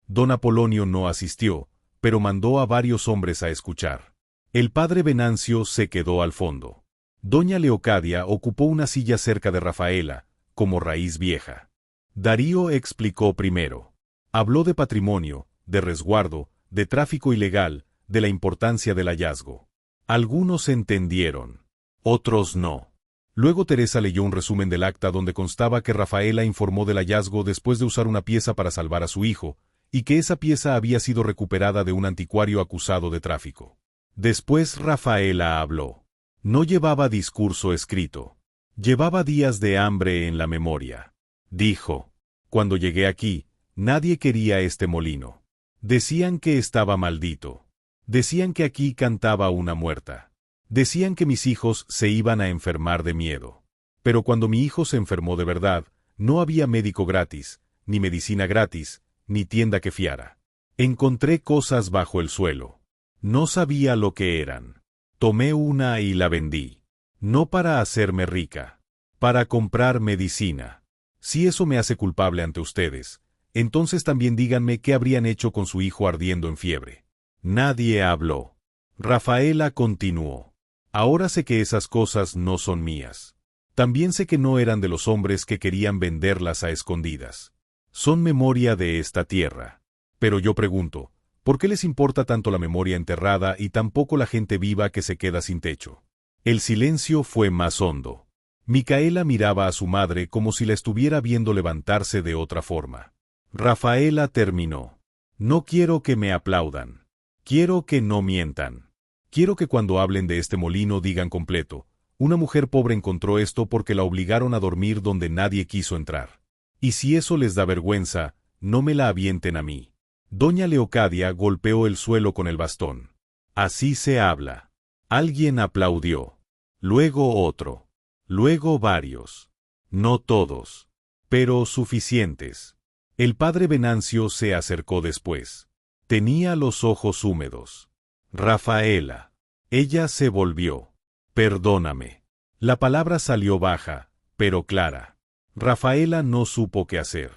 Don Apolonio no asistió, pero mandó a varios hombres a escuchar. El padre Venancio se quedó al fondo. Doña Leocadia ocupó una silla cerca de Rafaela, como raíz vieja. Darío explicó primero. Habló de patrimonio, de resguardo, de tráfico ilegal, de la importancia del hallazgo. Algunos entendieron. Otros no. Luego Teresa leyó un resumen del acta donde constaba que Rafaela informó del hallazgo después de usar una pieza para salvar a su hijo, y que esa pieza había sido recuperada de un anticuario acusado de tráfico. Después Rafaela habló. No llevaba discurso escrito. Llevaba días de hambre en la memoria. Dijo: cuando llegué aquí, nadie quería este molino. Decían que estaba maldito. Decían que aquí cantaba una muerta. Decían que mis hijos se iban a enfermar de miedo. Pero cuando mi hijo se enfermó de verdad, no había médico gratis, ni medicina gratis, ni tienda que fiara. Encontré cosas bajo el suelo. No sabía lo que eran. Tomé una y la vendí. No para hacerme rica. Para comprar medicina. Si eso me hace culpable ante ustedes, entonces también díganme qué habrían hecho con su hijo ardiendo en fiebre. Nadie habló. Rafaela continuó. Ahora sé que esas cosas no son mías. También sé que no eran de los hombres que querían venderlas a escondidas. Son memoria de esta tierra. Pero yo pregunto, ¿por qué les importa tanto la memoria enterrada y tan poco la gente viva que se queda sin techo? El silencio fue más hondo. Micaela miraba a su madre como si la estuviera viendo levantarse de otra forma. Rafaela terminó. No quiero que me aplaudan. Quiero que no mientan. Quiero que cuando hablen de este molino digan completo: una mujer pobre encontró esto porque la obligaron a dormir donde nadie quiso entrar. Y si eso les da vergüenza, no me la avienten a mí. Doña Leocadia golpeó el suelo con el bastón. Así se habla. Alguien aplaudió. Luego otro. Luego varios. No todos. Pero suficientes. El padre Venancio se acercó después. Tenía los ojos húmedos. Rafaela. Ella se volvió. Perdóname. La palabra salió baja, pero clara. Rafaela no supo qué hacer.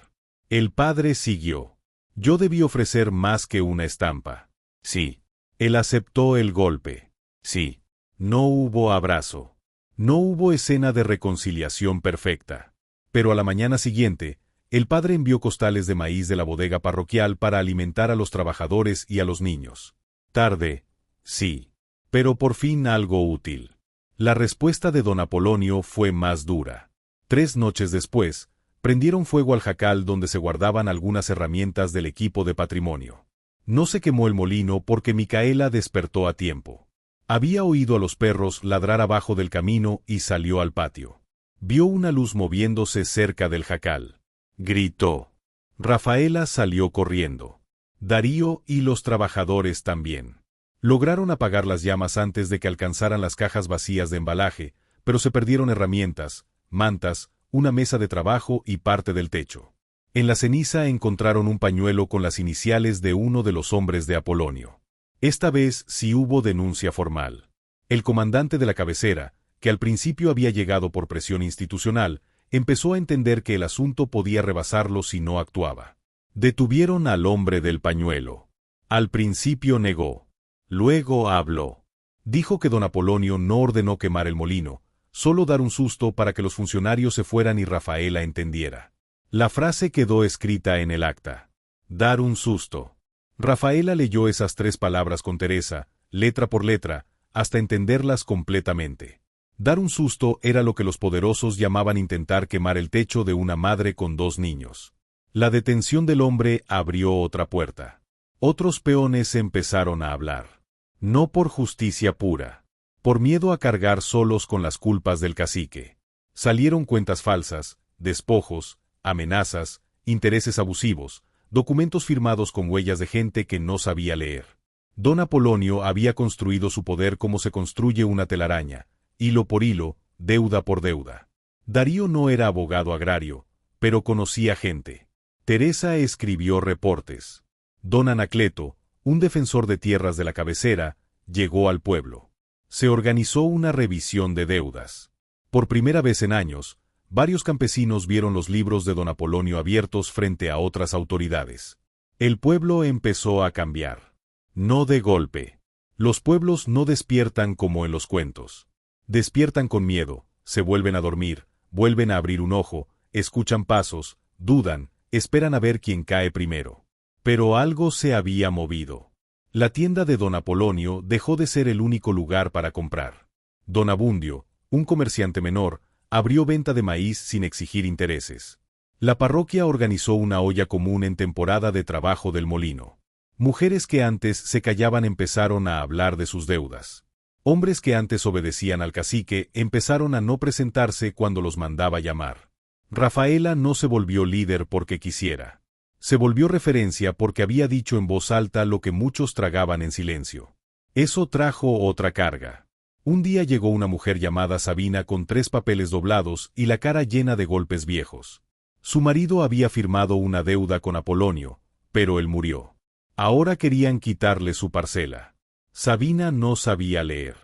El padre siguió. Yo debí ofrecer más que una estampa. Sí. Él aceptó el golpe. Sí. No hubo abrazo. No hubo escena de reconciliación perfecta. Pero a la mañana siguiente, el padre envió costales de maíz de la bodega parroquial para alimentar a los trabajadores y a los niños. Tarde, sí. Pero por fin algo útil. La respuesta de don Apolonio fue más dura. 3 noches después, prendieron fuego al jacal donde se guardaban algunas herramientas del equipo de patrimonio. No se quemó el molino porque Micaela despertó a tiempo. Había oído a los perros ladrar abajo del camino y salió al patio. Vio una luz moviéndose cerca del jacal. Gritó. Rafaela salió corriendo. Darío y los trabajadores también. Lograron apagar las llamas antes de que alcanzaran las cajas vacías de embalaje, pero se perdieron herramientas, mantas, una mesa de trabajo y parte del techo. En la ceniza encontraron un pañuelo con las iniciales de uno de los hombres de Apolonio. Esta vez sí hubo denuncia formal. El comandante de la cabecera, que al principio había llegado por presión institucional, empezó a entender que el asunto podía rebasarlo si no actuaba. Detuvieron al hombre del pañuelo. Al principio negó. Luego habló. Dijo que don Apolonio no ordenó quemar el molino, solo dar un susto para que los funcionarios se fueran y Rafaela entendiera. La frase quedó escrita en el acta. Dar un susto. Rafaela leyó esas 3 palabras con Teresa, letra por letra, hasta entenderlas completamente. Dar un susto era lo que los poderosos llamaban intentar quemar el techo de una madre con 2 niños. La detención del hombre abrió otra puerta. Otros peones empezaron a hablar. No por justicia pura. Por miedo a cargar solos con las culpas del cacique. Salieron cuentas falsas, despojos, amenazas, intereses abusivos, documentos firmados con huellas de gente que no sabía leer. Don Apolonio había construido su poder como se construye una telaraña, hilo por hilo, deuda por deuda. Darío no era abogado agrario, pero conocía gente. Teresa escribió reportes. Don Anacleto, un defensor de tierras de la cabecera, llegó al pueblo. Se organizó una revisión de deudas. Por primera vez en años, varios campesinos vieron los libros de don Apolonio abiertos frente a otras autoridades. El pueblo empezó a cambiar. No de golpe. Los pueblos no despiertan como en los cuentos. Despiertan con miedo, se vuelven a dormir, vuelven a abrir un ojo, escuchan pasos, dudan, esperan a ver quién cae primero. Pero algo se había movido. La tienda de don Apolonio dejó de ser el único lugar para comprar. Don Abundio, un comerciante menor, abrió venta de maíz sin exigir intereses. La parroquia organizó una olla común en temporada de trabajo del molino. Mujeres que antes se callaban empezaron a hablar de sus deudas. Hombres que antes obedecían al cacique empezaron a no presentarse cuando los mandaba llamar. Rafaela no se volvió líder porque quisiera. Se volvió referencia porque había dicho en voz alta lo que muchos tragaban en silencio. Eso trajo otra carga. Un día llegó una mujer llamada Sabina con 3 papeles doblados y la cara llena de golpes viejos. Su marido había firmado una deuda con Apolonio, pero él murió. Ahora querían quitarle su parcela. Sabina no sabía leer.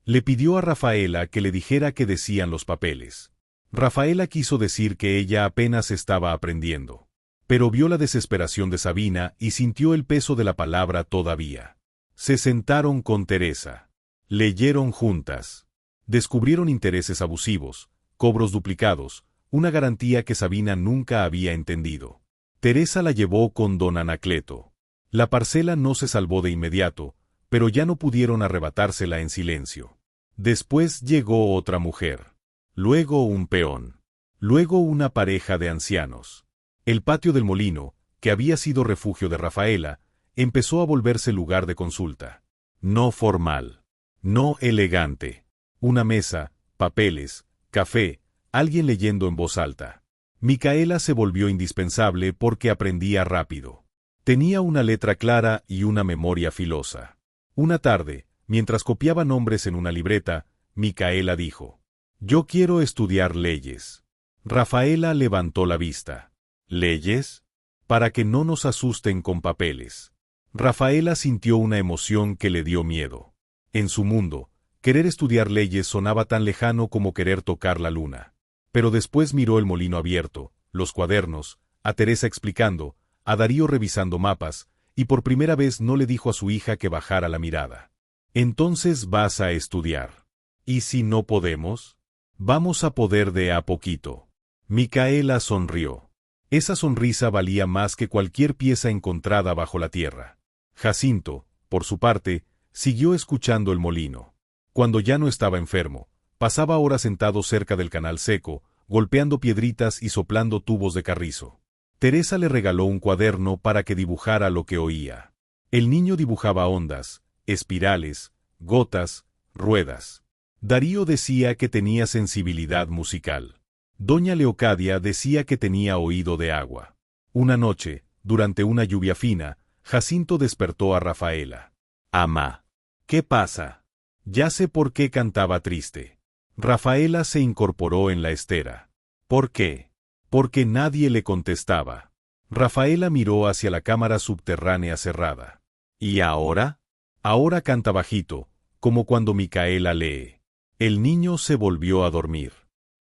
Le pidió a Rafaela que le dijera qué decían los papeles. Rafaela quiso decir que ella apenas estaba aprendiendo. Pero vio la desesperación de Sabina y sintió el peso de la palabra todavía. Se sentaron con Teresa. Leyeron juntas. Descubrieron intereses abusivos, cobros duplicados, una garantía que Sabina nunca había entendido. Teresa la llevó con don Anacleto. La parcela no se salvó de inmediato, pero ya no pudieron arrebatársela en silencio. Después llegó otra mujer. Luego un peón. Luego una pareja de ancianos. El patio del molino, que había sido refugio de Rafaela, empezó a volverse lugar de consulta. No formal. No elegante. Una mesa, papeles, café, alguien leyendo en voz alta. Micaela se volvió indispensable porque aprendía rápido. Tenía una letra clara y una memoria filosa. Una tarde, mientras copiaba nombres en una libreta, Micaela dijo: «Yo quiero estudiar leyes». Rafaela levantó la vista. ¿Leyes? Para que no nos asusten con papeles. Rafaela sintió una emoción que le dio miedo. En su mundo, querer estudiar leyes sonaba tan lejano como querer tocar la luna. Pero después miró el molino abierto, los cuadernos, a Teresa explicando, a Darío revisando mapas, y por primera vez no le dijo a su hija que bajara la mirada. «Entonces vas a estudiar. ¿Y si no podemos? Vamos a poder de a poquito». Micaela sonrió. Esa sonrisa valía más que cualquier pieza encontrada bajo la tierra. Jacinto, por su parte, siguió escuchando el molino. Cuando ya no estaba enfermo, pasaba horas sentado cerca del canal seco, golpeando piedritas y soplando tubos de carrizo. Teresa le regaló un cuaderno para que dibujara lo que oía. El niño dibujaba ondas, espirales, gotas, ruedas. Darío decía que tenía sensibilidad musical. Doña Leocadia decía que tenía oído de agua. Una noche, durante una lluvia fina, Jacinto despertó a Rafaela. «Amá, ¿qué pasa?» Ya sé por qué cantaba triste. Rafaela se incorporó en la estera. ¿Por qué? Porque nadie le contestaba. Rafaela miró hacia la cámara subterránea cerrada. ¿Y ahora? Ahora canta bajito, como cuando Micaela lee. El niño se volvió a dormir.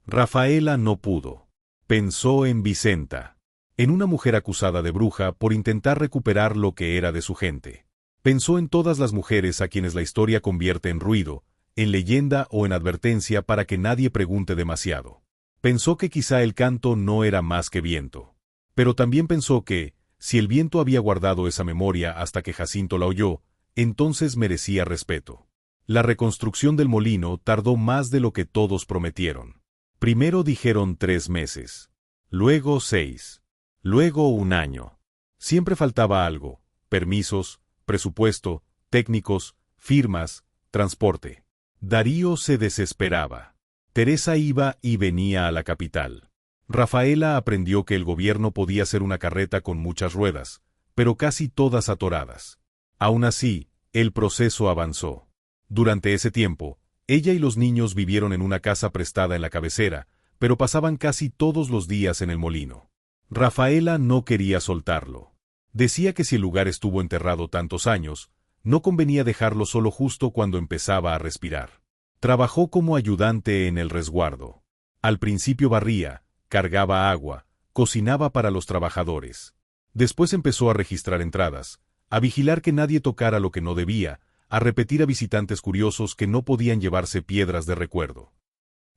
Rafaela no pudo. Pensó en Vicenta, en una mujer acusada de bruja por intentar recuperar lo que era de su gente. Pensó en todas las mujeres a quienes la historia convierte en ruido, en leyenda o en advertencia para que nadie pregunte demasiado. Pensó que quizá el canto no era más que viento. Pero también pensó que, si el viento había guardado esa memoria hasta que Jacinto la oyó, entonces merecía respeto. La reconstrucción del molino tardó más de lo que todos prometieron. Primero dijeron 3 meses. Luego 6. Luego 1 año. Siempre faltaba algo: permisos, presupuesto, técnicos, firmas, transporte. Darío se desesperaba. Teresa iba y venía a la capital. Rafaela aprendió que el gobierno podía ser una carreta con muchas ruedas, pero casi todas atoradas. Aún así, el proceso avanzó. Durante ese tiempo, ella y los niños vivieron en una casa prestada en la cabecera, pero pasaban casi todos los días en el molino. Rafaela no quería soltarlo. Decía que si el lugar estuvo enterrado tantos años, no convenía dejarlo solo justo cuando empezaba a respirar. Trabajó como ayudante en el resguardo. Al principio barría, cargaba agua, cocinaba para los trabajadores. Después empezó a registrar entradas, a vigilar que nadie tocara lo que no debía, a repetir a visitantes curiosos que no podían llevarse piedras de recuerdo.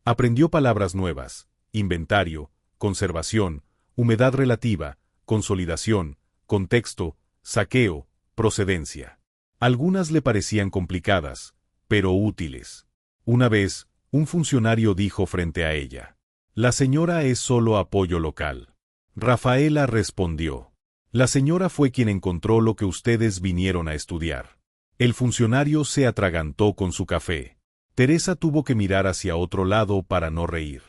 Aprendió palabras nuevas: inventario, conservación, humedad relativa, consolidación, contexto, saqueo, procedencia. Algunas le parecían complicadas, pero útiles. Una vez, un funcionario dijo frente a ella: «La señora es solo apoyo local». Rafaela respondió: «La señora fue quien encontró lo que ustedes vinieron a estudiar». El funcionario se atragantó con su café. Teresa tuvo que mirar hacia otro lado para no reír.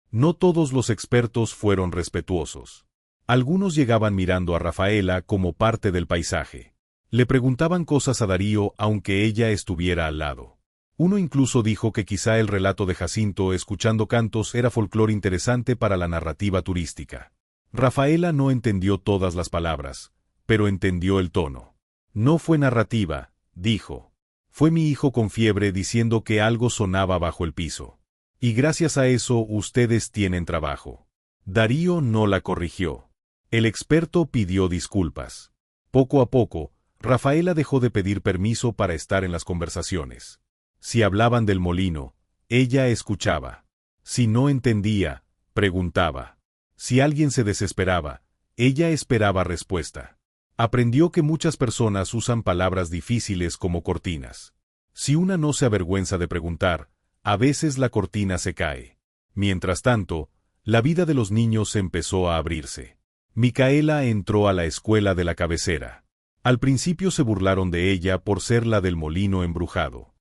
No todos los expertos fueron respetuosos. Algunos llegaban mirando a Rafaela como parte del paisaje. Le preguntaban cosas a Darío aunque ella estuviera al lado. Uno incluso dijo que quizá el relato de Jacinto escuchando cantos era folclore interesante para la narrativa turística. Rafaela no entendió todas las palabras, pero entendió el tono. «No fue narrativa», dijo. «Fue mi hijo con fiebre diciendo que algo sonaba bajo el piso. Y gracias a eso ustedes tienen trabajo». Darío no la corrigió. El experto pidió disculpas. Poco a poco, Rafaela dejó de pedir permiso para estar en las conversaciones. Si hablaban del molino, ella escuchaba. Si no entendía, preguntaba. Si alguien se desesperaba, ella esperaba respuesta. Aprendió que muchas personas usan palabras difíciles como cortinas. Si una no se avergüenza de preguntar, a veces la cortina se cae. Mientras tanto, la vida de los niños empezó a abrirse. Micaela entró a la escuela de la cabecera. Al principio se burlaron de ella por ser la del molino embrujado.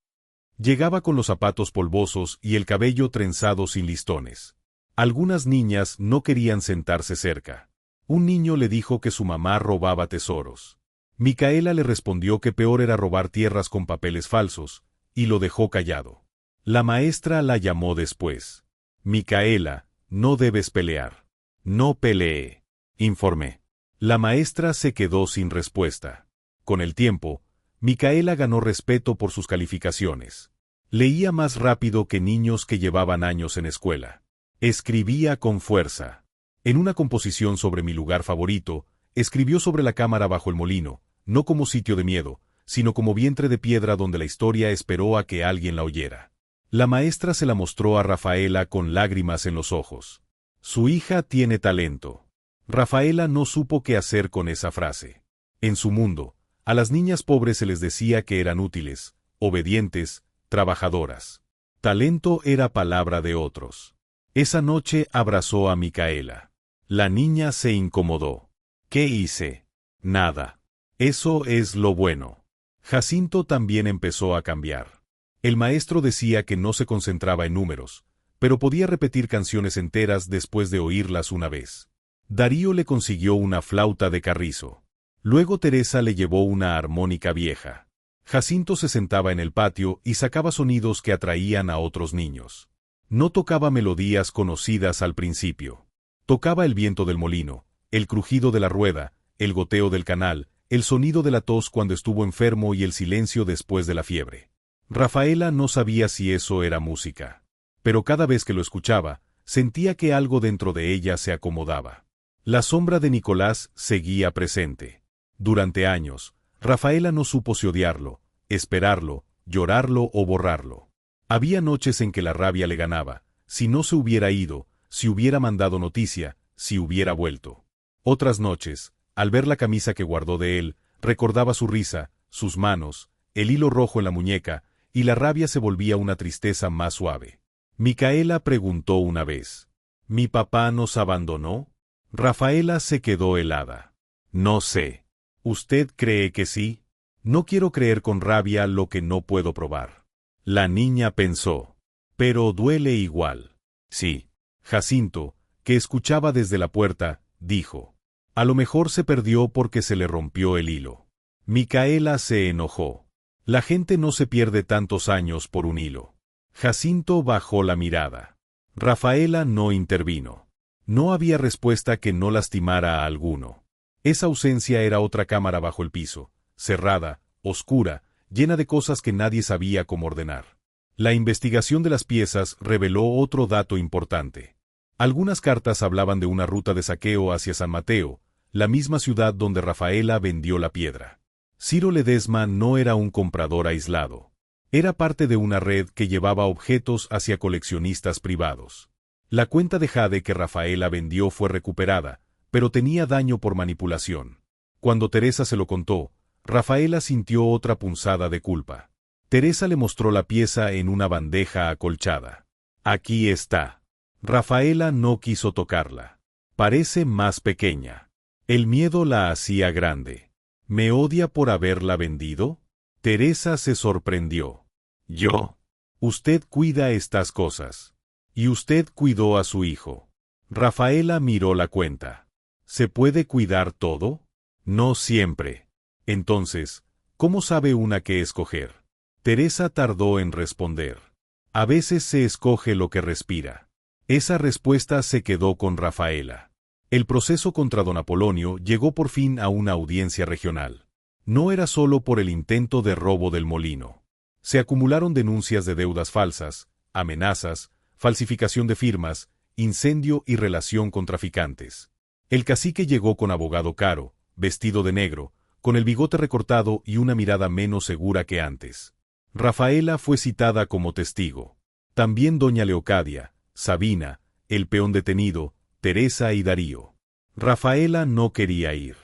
Llegaba con los zapatos polvosos y el cabello trenzado sin listones. Algunas niñas no querían sentarse cerca. Un niño le dijo que su mamá robaba tesoros. Micaela le respondió que peor era robar tierras con papeles falsos, y lo dejó callado. La maestra la llamó después. «Micaela, no debes pelear». «No peleé», informé. La maestra se quedó sin respuesta. Con el tiempo, Micaela ganó respeto por sus calificaciones. Leía más rápido que niños que llevaban años en escuela. Escribía con fuerza. En una composición sobre mi lugar favorito, escribió sobre la cámara bajo el molino, no como sitio de miedo, sino como vientre de piedra donde la historia esperó a que alguien la oyera. La maestra se la mostró a Rafaela con lágrimas en los ojos. «Su hija tiene talento». Rafaela no supo qué hacer con esa frase. En su mundo, a las niñas pobres se les decía que eran útiles, obedientes, trabajadoras. Talento era palabra de otros. Esa noche abrazó a Micaela. La niña se incomodó. «¿Qué hice?» «Nada». «Eso es lo bueno». Jacinto también empezó a cambiar. El maestro decía que no se concentraba en números, pero podía repetir canciones enteras después de oírlas una vez. Darío le consiguió una flauta de carrizo. Luego Teresa le llevó una armónica vieja. Jacinto se sentaba en el patio y sacaba sonidos que atraían a otros niños. No tocaba melodías conocidas al principio. Tocaba el viento del molino, el crujido de la rueda, el goteo del canal, el sonido de la tos cuando estuvo enfermo y el silencio después de la fiebre. Rafaela no sabía si eso era música. Pero cada vez que lo escuchaba, sentía que algo dentro de ella se acomodaba. La sombra de Nicolás seguía presente. Durante años, Rafaela no supo si odiarlo, esperarlo, llorarlo o borrarlo. Había noches en que la rabia le ganaba, si no se hubiera ido, si hubiera mandado noticia, si hubiera vuelto. Otras noches, al ver la camisa que guardó de él, recordaba su risa, sus manos, el hilo rojo en la muñeca, y la rabia se volvía una tristeza más suave. Micaela preguntó una vez: ¿Mi papá nos abandonó? Rafaela se quedó helada. No sé. ¿Usted cree que sí? No quiero creer con rabia lo que no puedo probar. La niña pensó. Pero duele igual. Sí. Jacinto, que escuchaba desde la puerta, dijo: a lo mejor se perdió porque se le rompió el hilo. Micaela se enojó. La gente no se pierde tantos años por un hilo. Jacinto bajó la mirada. Rafaela no intervino. No había respuesta que no lastimara a alguno. Esa ausencia era otra cámara bajo el piso, cerrada, oscura, llena de cosas que nadie sabía cómo ordenar. La investigación de las piezas reveló otro dato importante. Algunas cartas hablaban de una ruta de saqueo hacia San Mateo, la misma ciudad donde Rafaela vendió la piedra. Ciro Ledesma no era un comprador aislado. Era parte de una red que llevaba objetos hacia coleccionistas privados. La cuenta de jade que Rafaela vendió fue recuperada, pero tenía daño por manipulación. Cuando Teresa se lo contó, Rafaela sintió otra punzada de culpa. Teresa le mostró la pieza en una bandeja acolchada. Aquí está. Rafaela no quiso tocarla. Parece más pequeña. El miedo la hacía grande. ¿Me odia por haberla vendido? Teresa se sorprendió. ¿Yo? Usted cuida estas cosas. Y usted cuidó a su hijo. Rafaela miró la cuenta. ¿Se puede cuidar todo? No siempre. Entonces, ¿cómo sabe una qué escoger? Teresa tardó en responder. A veces se escoge lo que respira. Esa respuesta se quedó con Rafaela. El proceso contra don Apolonio llegó por fin a una audiencia regional. No era solo por el intento de robo del molino. Se acumularon denuncias de deudas falsas, amenazas, falsificación de firmas, incendio y relación con traficantes. El cacique llegó con abogado caro, vestido de negro, con el bigote recortado y una mirada menos segura que antes. Rafaela fue citada como testigo. También doña Leocadia, Sabina, el peón detenido, Teresa y Darío. Rafaela no quería ir.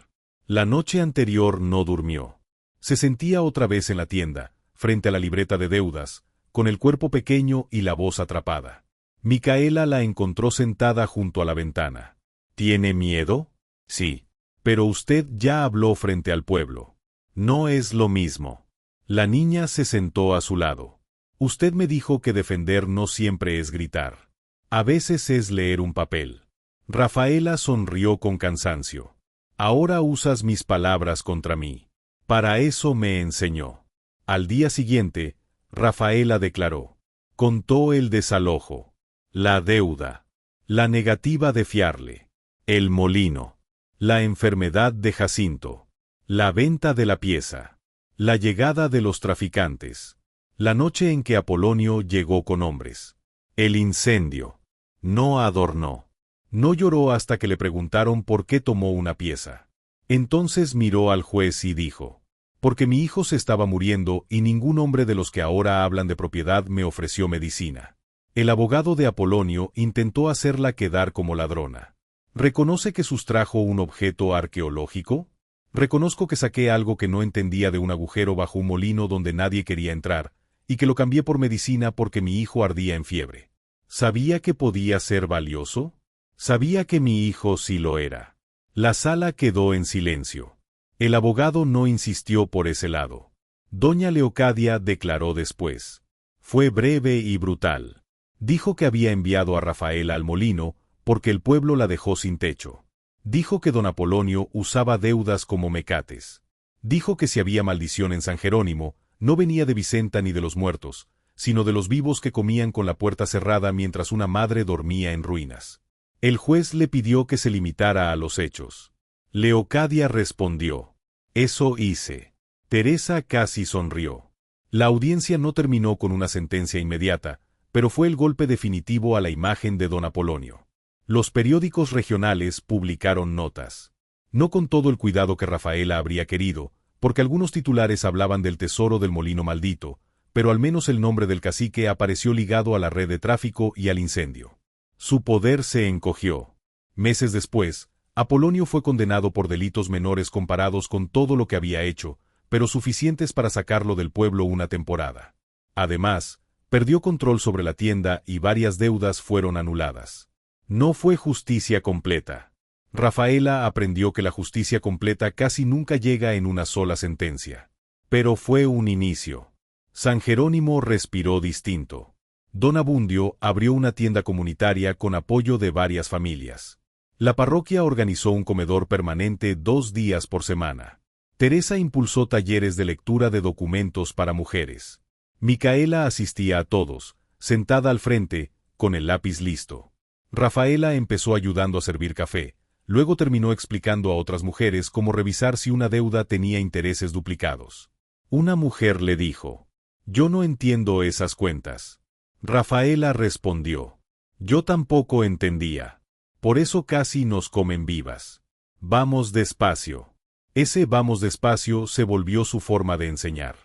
La noche anterior no durmió. Se sentía otra vez en la tienda, frente a la libreta de deudas, con el cuerpo pequeño y la voz atrapada. Micaela la encontró sentada junto a la ventana. ¿Tiene miedo? Sí. Pero usted ya habló frente al pueblo. No es lo mismo. La niña se sentó a su lado. Usted me dijo que defender no siempre es gritar. A veces es leer un papel. Rafaela sonrió con cansancio. Ahora usas mis palabras contra mí. Para eso me enseñó. Al día siguiente, Rafaela declaró. Contó el desalojo, la deuda, la negativa de fiarle, el molino, la enfermedad de Jacinto, la venta de la pieza, la llegada de los traficantes, la noche en que Apolonio llegó con hombres, el incendio. No adornó. No lloró hasta que le preguntaron por qué tomó una pieza. Entonces miró al juez y dijo: porque mi hijo se estaba muriendo y ningún hombre de los que ahora hablan de propiedad me ofreció medicina. El abogado de Apolonio intentó hacerla quedar como ladrona. ¿Reconoce que sustrajo un objeto arqueológico? Reconozco que saqué algo que no entendía de un agujero bajo un molino donde nadie quería entrar, y que lo cambié por medicina porque mi hijo ardía en fiebre. ¿Sabía que podía ser valioso? Sabía que mi hijo sí lo era. La sala quedó en silencio. El abogado no insistió por ese lado. Doña Leocadia declaró después. Fue breve y brutal. Dijo que había enviado a Rafaela al molino porque el pueblo la dejó sin techo. Dijo que don Apolonio usaba deudas como mecates. Dijo que si había maldición en San Jerónimo, no venía de Vicenta ni de los muertos, sino de los vivos que comían con la puerta cerrada mientras una madre dormía en ruinas. El juez le pidió que se limitara a los hechos. Leocadia respondió: eso hice. Teresa casi sonrió. La audiencia no terminó con una sentencia inmediata, pero fue el golpe definitivo a la imagen de don Apolonio. Los periódicos regionales publicaron notas. No con todo el cuidado que Rafaela habría querido, porque algunos titulares hablaban del tesoro del molino maldito, pero al menos el nombre del cacique apareció ligado a la red de tráfico y al incendio. Su poder se encogió. Meses después, Apolonio fue condenado por delitos menores comparados con todo lo que había hecho, pero suficientes para sacarlo del pueblo una temporada. Además, perdió control sobre la tienda y varias deudas fueron anuladas. No fue justicia completa. Rafaela aprendió que la justicia completa casi nunca llega en una sola sentencia. Pero fue un inicio. San Jerónimo respiró distinto. Don Abundio abrió una tienda comunitaria con apoyo de varias familias. La parroquia organizó un comedor permanente 2 días por semana. Teresa impulsó talleres de lectura de documentos para mujeres. Micaela asistía a todos, sentada al frente, con el lápiz listo. Rafaela empezó ayudando a servir café, luego terminó explicando a otras mujeres cómo revisar si una deuda tenía intereses duplicados. Una mujer le dijo: «Yo no entiendo esas cuentas». Rafaela respondió: «Yo tampoco entendía. Por eso casi nos comen vivas. Vamos despacio». Ese vamos despacio se volvió su forma de enseñar.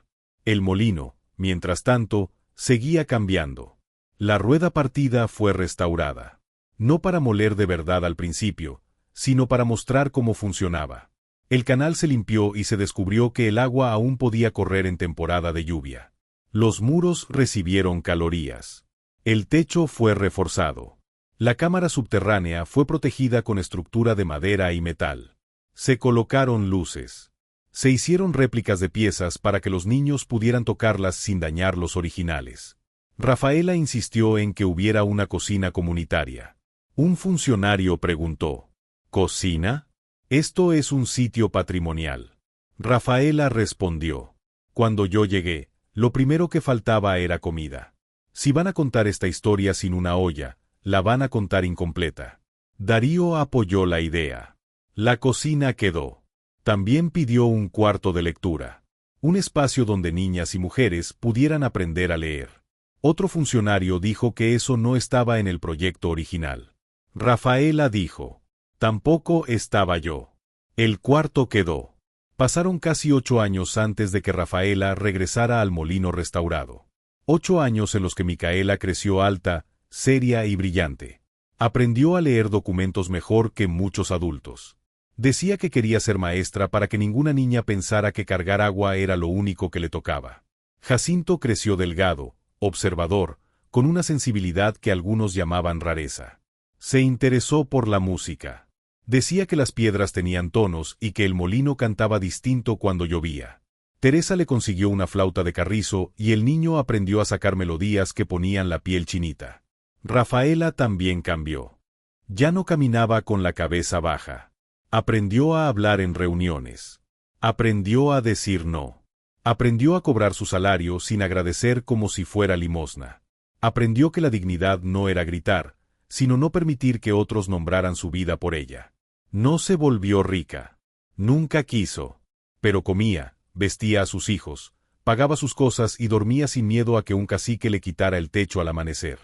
El molino, mientras tanto, seguía cambiando. La rueda partida fue restaurada. No para moler de verdad al principio, sino para mostrar cómo funcionaba. El canal se limpió y se descubrió que el agua aún podía correr en temporada de lluvia. Los muros recibieron calorías. El techo fue reforzado. La cámara subterránea fue protegida con estructura de madera y metal. Se colocaron luces. Se hicieron réplicas de piezas para que los niños pudieran tocarlas sin dañar los originales. Rafaela insistió en que hubiera una cocina comunitaria. Un funcionario preguntó: «¿Cocina? Esto es un sitio patrimonial». Rafaela respondió: «Cuando yo llegué, lo primero que faltaba era comida. Si van a contar esta historia sin una olla, la van a contar incompleta». Darío apoyó la idea. La cocina quedó. También pidió un cuarto de lectura. Un espacio donde niñas y mujeres pudieran aprender a leer. Otro funcionario dijo que eso no estaba en el proyecto original. Rafaela dijo: «Tampoco estaba yo». El cuarto quedó. Pasaron casi 8 años antes de que Rafaela regresara al molino restaurado. 8 años en los que Micaela creció alta, seria y brillante. Aprendió a leer documentos mejor que muchos adultos. Decía que quería ser maestra para que ninguna niña pensara que cargar agua era lo único que le tocaba. Jacinto creció delgado, observador, con una sensibilidad que algunos llamaban rareza. Se interesó por la música. Decía que las piedras tenían tonos y que el molino cantaba distinto cuando llovía. Teresa le consiguió una flauta de carrizo y el niño aprendió a sacar melodías que ponían la piel chinita. Rafaela también cambió. Ya no caminaba con la cabeza baja. Aprendió a hablar en reuniones. Aprendió a decir no. Aprendió a cobrar su salario sin agradecer como si fuera limosna. Aprendió que la dignidad no era gritar, sino no permitir que otros nombraran su vida por ella. No se volvió rica. Nunca quiso. Pero comía, vestía a sus hijos, pagaba sus cosas y dormía sin miedo a que un cacique le quitara el techo al amanecer.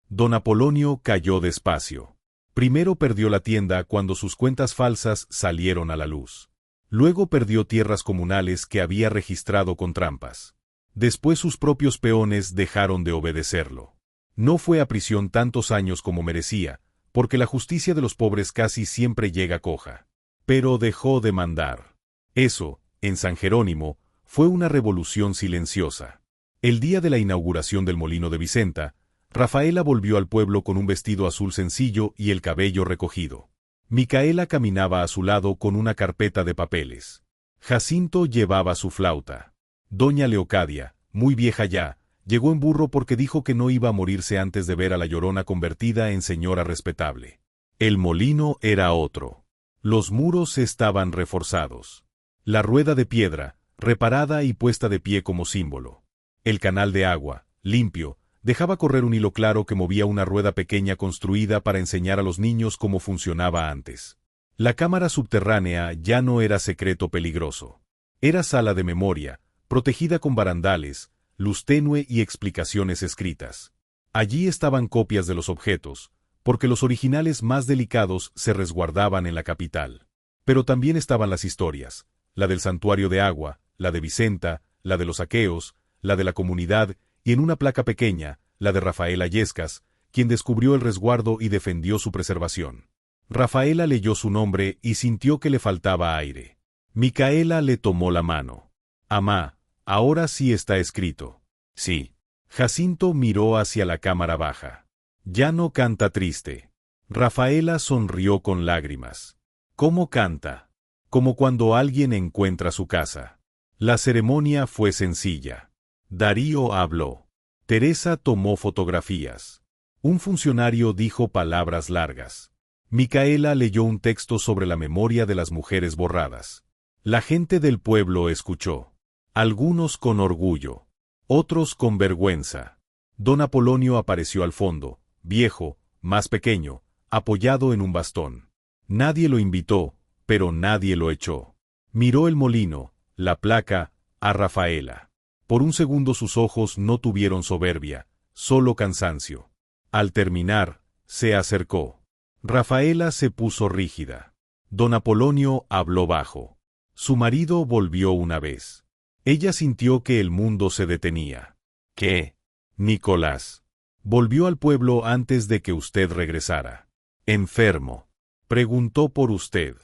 Don Apolonio cayó despacio. Primero perdió la tienda cuando sus cuentas falsas salieron a la luz. Luego perdió tierras comunales que había registrado con trampas. Después sus propios peones dejaron de obedecerlo. No fue a prisión tantos años como merecía, porque la justicia de los pobres casi siempre llega coja. Pero dejó de mandar. Eso, en San Jerónimo, fue una revolución silenciosa. El día de la inauguración del molino de Vicenta, Rafaela volvió al pueblo con un vestido azul sencillo y el cabello recogido. Micaela caminaba a su lado con una carpeta de papeles. Jacinto llevaba su flauta. Doña Leocadia, muy vieja ya, llegó en burro porque dijo que no iba a morirse antes de ver a la Llorona convertida en señora respetable. El molino era otro. Los muros estaban reforzados. La rueda de piedra, reparada y puesta de pie como símbolo. El canal de agua, limpio, dejaba correr un hilo claro que movía una rueda pequeña construida para enseñar a los niños cómo funcionaba antes. La cámara subterránea ya no era secreto peligroso. Era sala de memoria, protegida con barandales, luz tenue y explicaciones escritas. Allí estaban copias de los objetos, porque los originales más delicados se resguardaban en la capital. Pero también estaban las historias, la del santuario de agua, la de Vicenta, la de los aqueos, la de la comunidad, y en una placa pequeña, la de Rafaela Yescas, quien descubrió el resguardo y defendió su preservación. Rafaela leyó su nombre y sintió que le faltaba aire. Micaela le tomó la mano. «Amá, ahora sí está escrito». «Sí». Jacinto miró hacia la cámara baja. «Ya no canta triste». Rafaela sonrió con lágrimas. «¿Cómo canta?» «Como cuando alguien encuentra su casa». La ceremonia fue sencilla. Darío habló. Teresa tomó fotografías. Un funcionario dijo palabras largas. Micaela leyó un texto sobre la memoria de las mujeres borradas. La gente del pueblo escuchó. Algunos con orgullo, otros con vergüenza. Don Apolonio apareció al fondo, viejo, más pequeño, apoyado en un bastón. Nadie lo invitó, pero nadie lo echó. Miró el molino, la placa, a Rafaela. Por un segundo sus ojos no tuvieron soberbia, solo cansancio. Al terminar, se acercó. Rafaela se puso rígida. Don Apolonio habló bajo. Su marido volvió una vez. Ella sintió que el mundo se detenía. ¿Qué? Nicolás. Volvió al pueblo antes de que usted regresara. Enfermo. Preguntó por usted.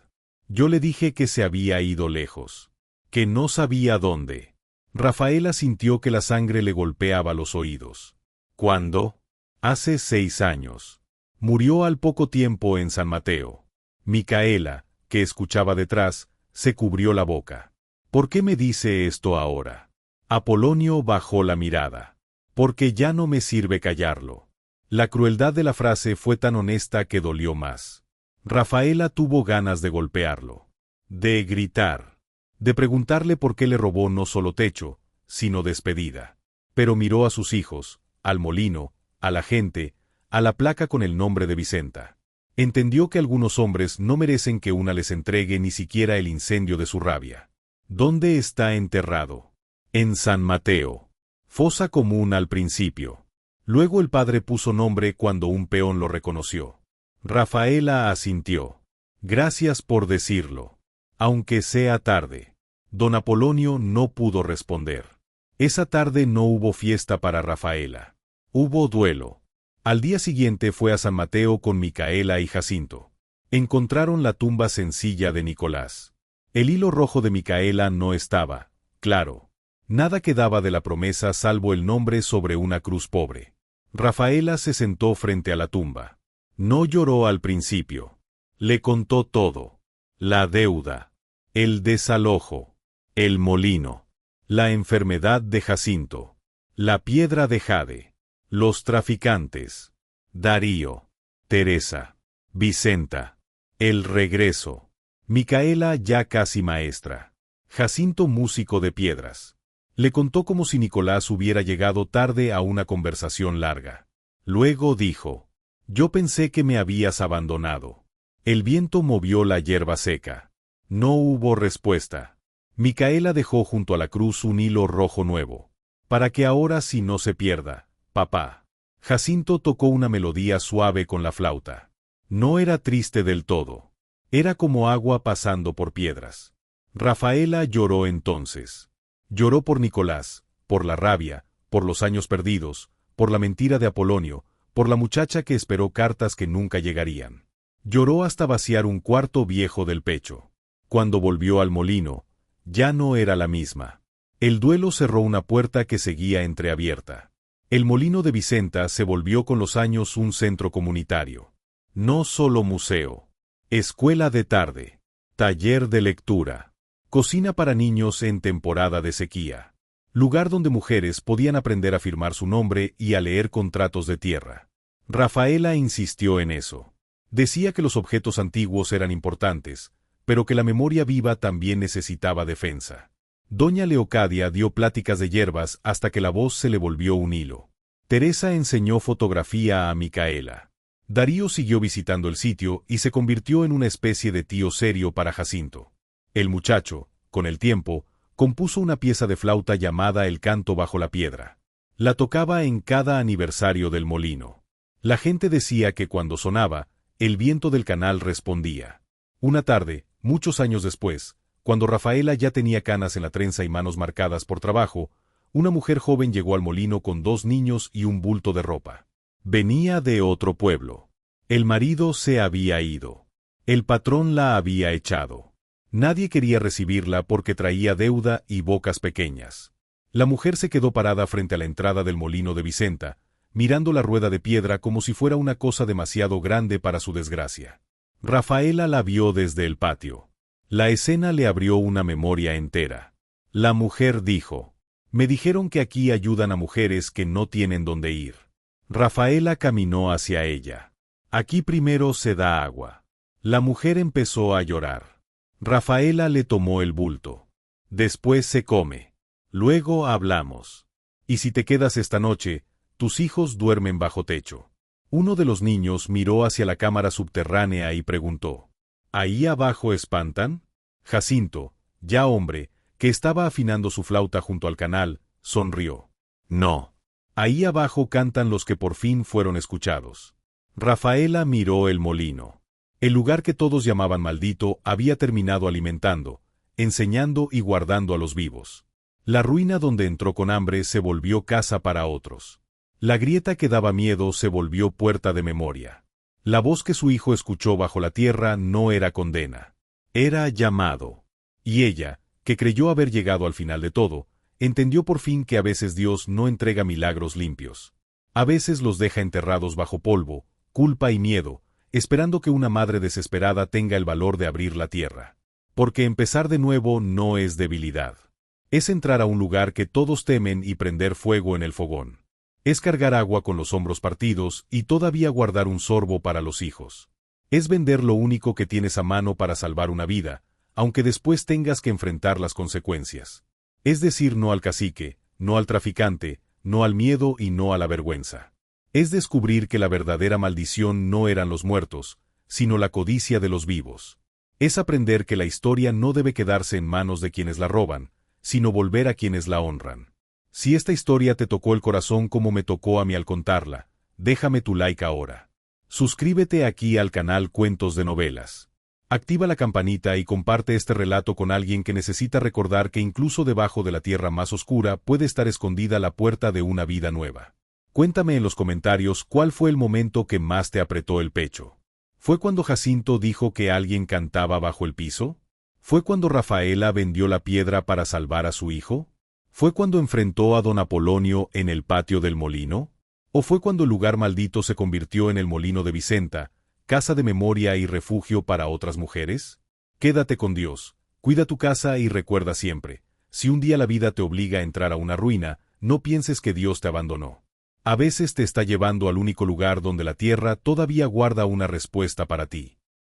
Yo le dije que se había ido lejos. Que no sabía dónde. Rafaela sintió que la sangre le golpeaba los oídos. ¿Cuándo? Hace 6 años. Murió al poco tiempo en San Mateo. Micaela, que escuchaba detrás, se cubrió la boca. ¿Por qué me dice esto ahora? Apolonio bajó la mirada. Porque ya no me sirve callarlo. La crueldad de la frase fue tan honesta que dolió más. Rafaela tuvo ganas de golpearlo. De gritar. De preguntarle por qué le robó no solo techo, sino despedida. Pero miró a sus hijos, al molino, a la gente, a la placa con el nombre de Vicenta. Entendió que algunos hombres no merecen que una les entregue ni siquiera el incendio de su rabia. ¿Dónde está enterrado? En San Mateo. Fosa común al principio. Luego el padre puso nombre cuando un peón lo reconoció. Rafaela asintió. Gracias por decirlo. Aunque sea tarde. Don Apolonio no pudo responder. Esa tarde no hubo fiesta para Rafaela. Hubo duelo. Al día siguiente fue a San Mateo con Micaela y Jacinto. Encontraron la tumba sencilla de Nicolás. El hilo rojo de Micaela no estaba, claro. Nada quedaba de la promesa salvo el nombre sobre una cruz pobre. Rafaela se sentó frente a la tumba. No lloró al principio. Le contó todo. La deuda. El desalojo. El molino. La enfermedad de Jacinto. La piedra de jade. Los traficantes. Darío. Teresa. Vicenta. El regreso. Micaela ya casi maestra. Jacinto músico de piedras. Le contó como si Nicolás hubiera llegado tarde a una conversación larga. Luego dijo, yo pensé que me habías abandonado. El viento movió la hierba seca. No hubo respuesta. Micaela dejó junto a la cruz un hilo rojo nuevo. Para que ahora sí no se pierda. Papá. Jacinto tocó una melodía suave con la flauta. No era triste del todo. Era como agua pasando por piedras. Rafaela lloró entonces. Lloró por Nicolás, por la rabia, por los años perdidos, por la mentira de Apolonio, por la muchacha que esperó cartas que nunca llegarían. Lloró hasta vaciar un cuarto viejo del pecho. Cuando volvió al molino, ya no era la misma. El duelo cerró una puerta que seguía entreabierta. El molino de Vicenta se volvió con los años un centro comunitario. No solo museo. Escuela de tarde. Taller de lectura. Cocina para niños en temporada de sequía. Lugar donde mujeres podían aprender a firmar su nombre y a leer contratos de tierra. Rafaela insistió en eso. Decía que los objetos antiguos eran importantes, pero que la memoria viva también necesitaba defensa. Doña Leocadia dio pláticas de hierbas hasta que la voz se le volvió un hilo. Teresa enseñó fotografía a Micaela. Darío siguió visitando el sitio y se convirtió en una especie de tío serio para Jacinto. El muchacho, con el tiempo, compuso una pieza de flauta llamada El canto bajo la piedra. La tocaba en cada aniversario del molino. La gente decía que cuando sonaba, el viento del canal respondía. Una tarde, muchos años después, cuando Rafaela ya tenía canas en la trenza y manos marcadas por trabajo, una mujer joven llegó al molino con 2 niños y un bulto de ropa. Venía de otro pueblo. El marido se había ido. El patrón la había echado. Nadie quería recibirla porque traía deuda y bocas pequeñas. La mujer se quedó parada frente a la entrada del molino de Vicenta, mirando la rueda de piedra como si fuera una cosa demasiado grande para su desgracia. Rafaela la vio desde el patio. La escena le abrió una memoria entera. La mujer dijo: «Me dijeron que aquí ayudan a mujeres que no tienen dónde ir». Rafaela caminó hacia ella. «Aquí primero se da agua». La mujer empezó a llorar. Rafaela le tomó el bulto. «Después se come. Luego hablamos. Y si te quedas esta noche, tus hijos duermen bajo techo». Uno de los niños miró hacia la cámara subterránea y preguntó: «¿Ahí abajo espantan?». Jacinto, ya hombre, que estaba afinando su flauta junto al canal, sonrió. «No. Ahí abajo cantan los que por fin fueron escuchados». Rafaela miró el molino. El lugar que todos llamaban maldito había terminado alimentando, enseñando y guardando a los vivos. La ruina donde entró con hambre se volvió casa para otros. La grieta que daba miedo se volvió puerta de memoria. La voz que su hijo escuchó bajo la tierra no era condena. Era llamado. Y ella, que creyó haber llegado al final de todo, entendió por fin que a veces Dios no entrega milagros limpios. A veces los deja enterrados bajo polvo, culpa y miedo, esperando que una madre desesperada tenga el valor de abrir la tierra. Porque empezar de nuevo no es debilidad. Es entrar a un lugar que todos temen y prender fuego en el fogón. Es cargar agua con los hombros partidos y todavía guardar un sorbo para los hijos. Es vender lo único que tienes a mano para salvar una vida, aunque después tengas que enfrentar las consecuencias. Es decir no al cacique, no al traficante, no al miedo y no a la vergüenza. Es descubrir que la verdadera maldición no eran los muertos, sino la codicia de los vivos. Es aprender que la historia no debe quedarse en manos de quienes la roban, sino volver a quienes la honran. Si esta historia te tocó el corazón como me tocó a mí al contarla, déjame tu like ahora. Suscríbete aquí al canal Cuentos de Novelas. Activa la campanita y comparte este relato con alguien que necesita recordar que incluso debajo de la tierra más oscura puede estar escondida la puerta de una vida nueva. Cuéntame en los comentarios cuál fue el momento que más te apretó el pecho. ¿Fue cuando Jacinto dijo que alguien cantaba bajo el piso? ¿Fue cuando Rafaela vendió la piedra para salvar a su hijo? ¿Fue cuando enfrentó a don Apolonio en el patio del molino? ¿O fue cuando el lugar maldito se convirtió en el molino de Vicenta, casa de memoria y refugio para otras mujeres? Quédate con Dios, cuida tu casa y recuerda siempre, si un día la vida te obliga a entrar a una ruina, no pienses que Dios te abandonó. A veces te está llevando al único lugar donde la tierra todavía guarda una respuesta para ti.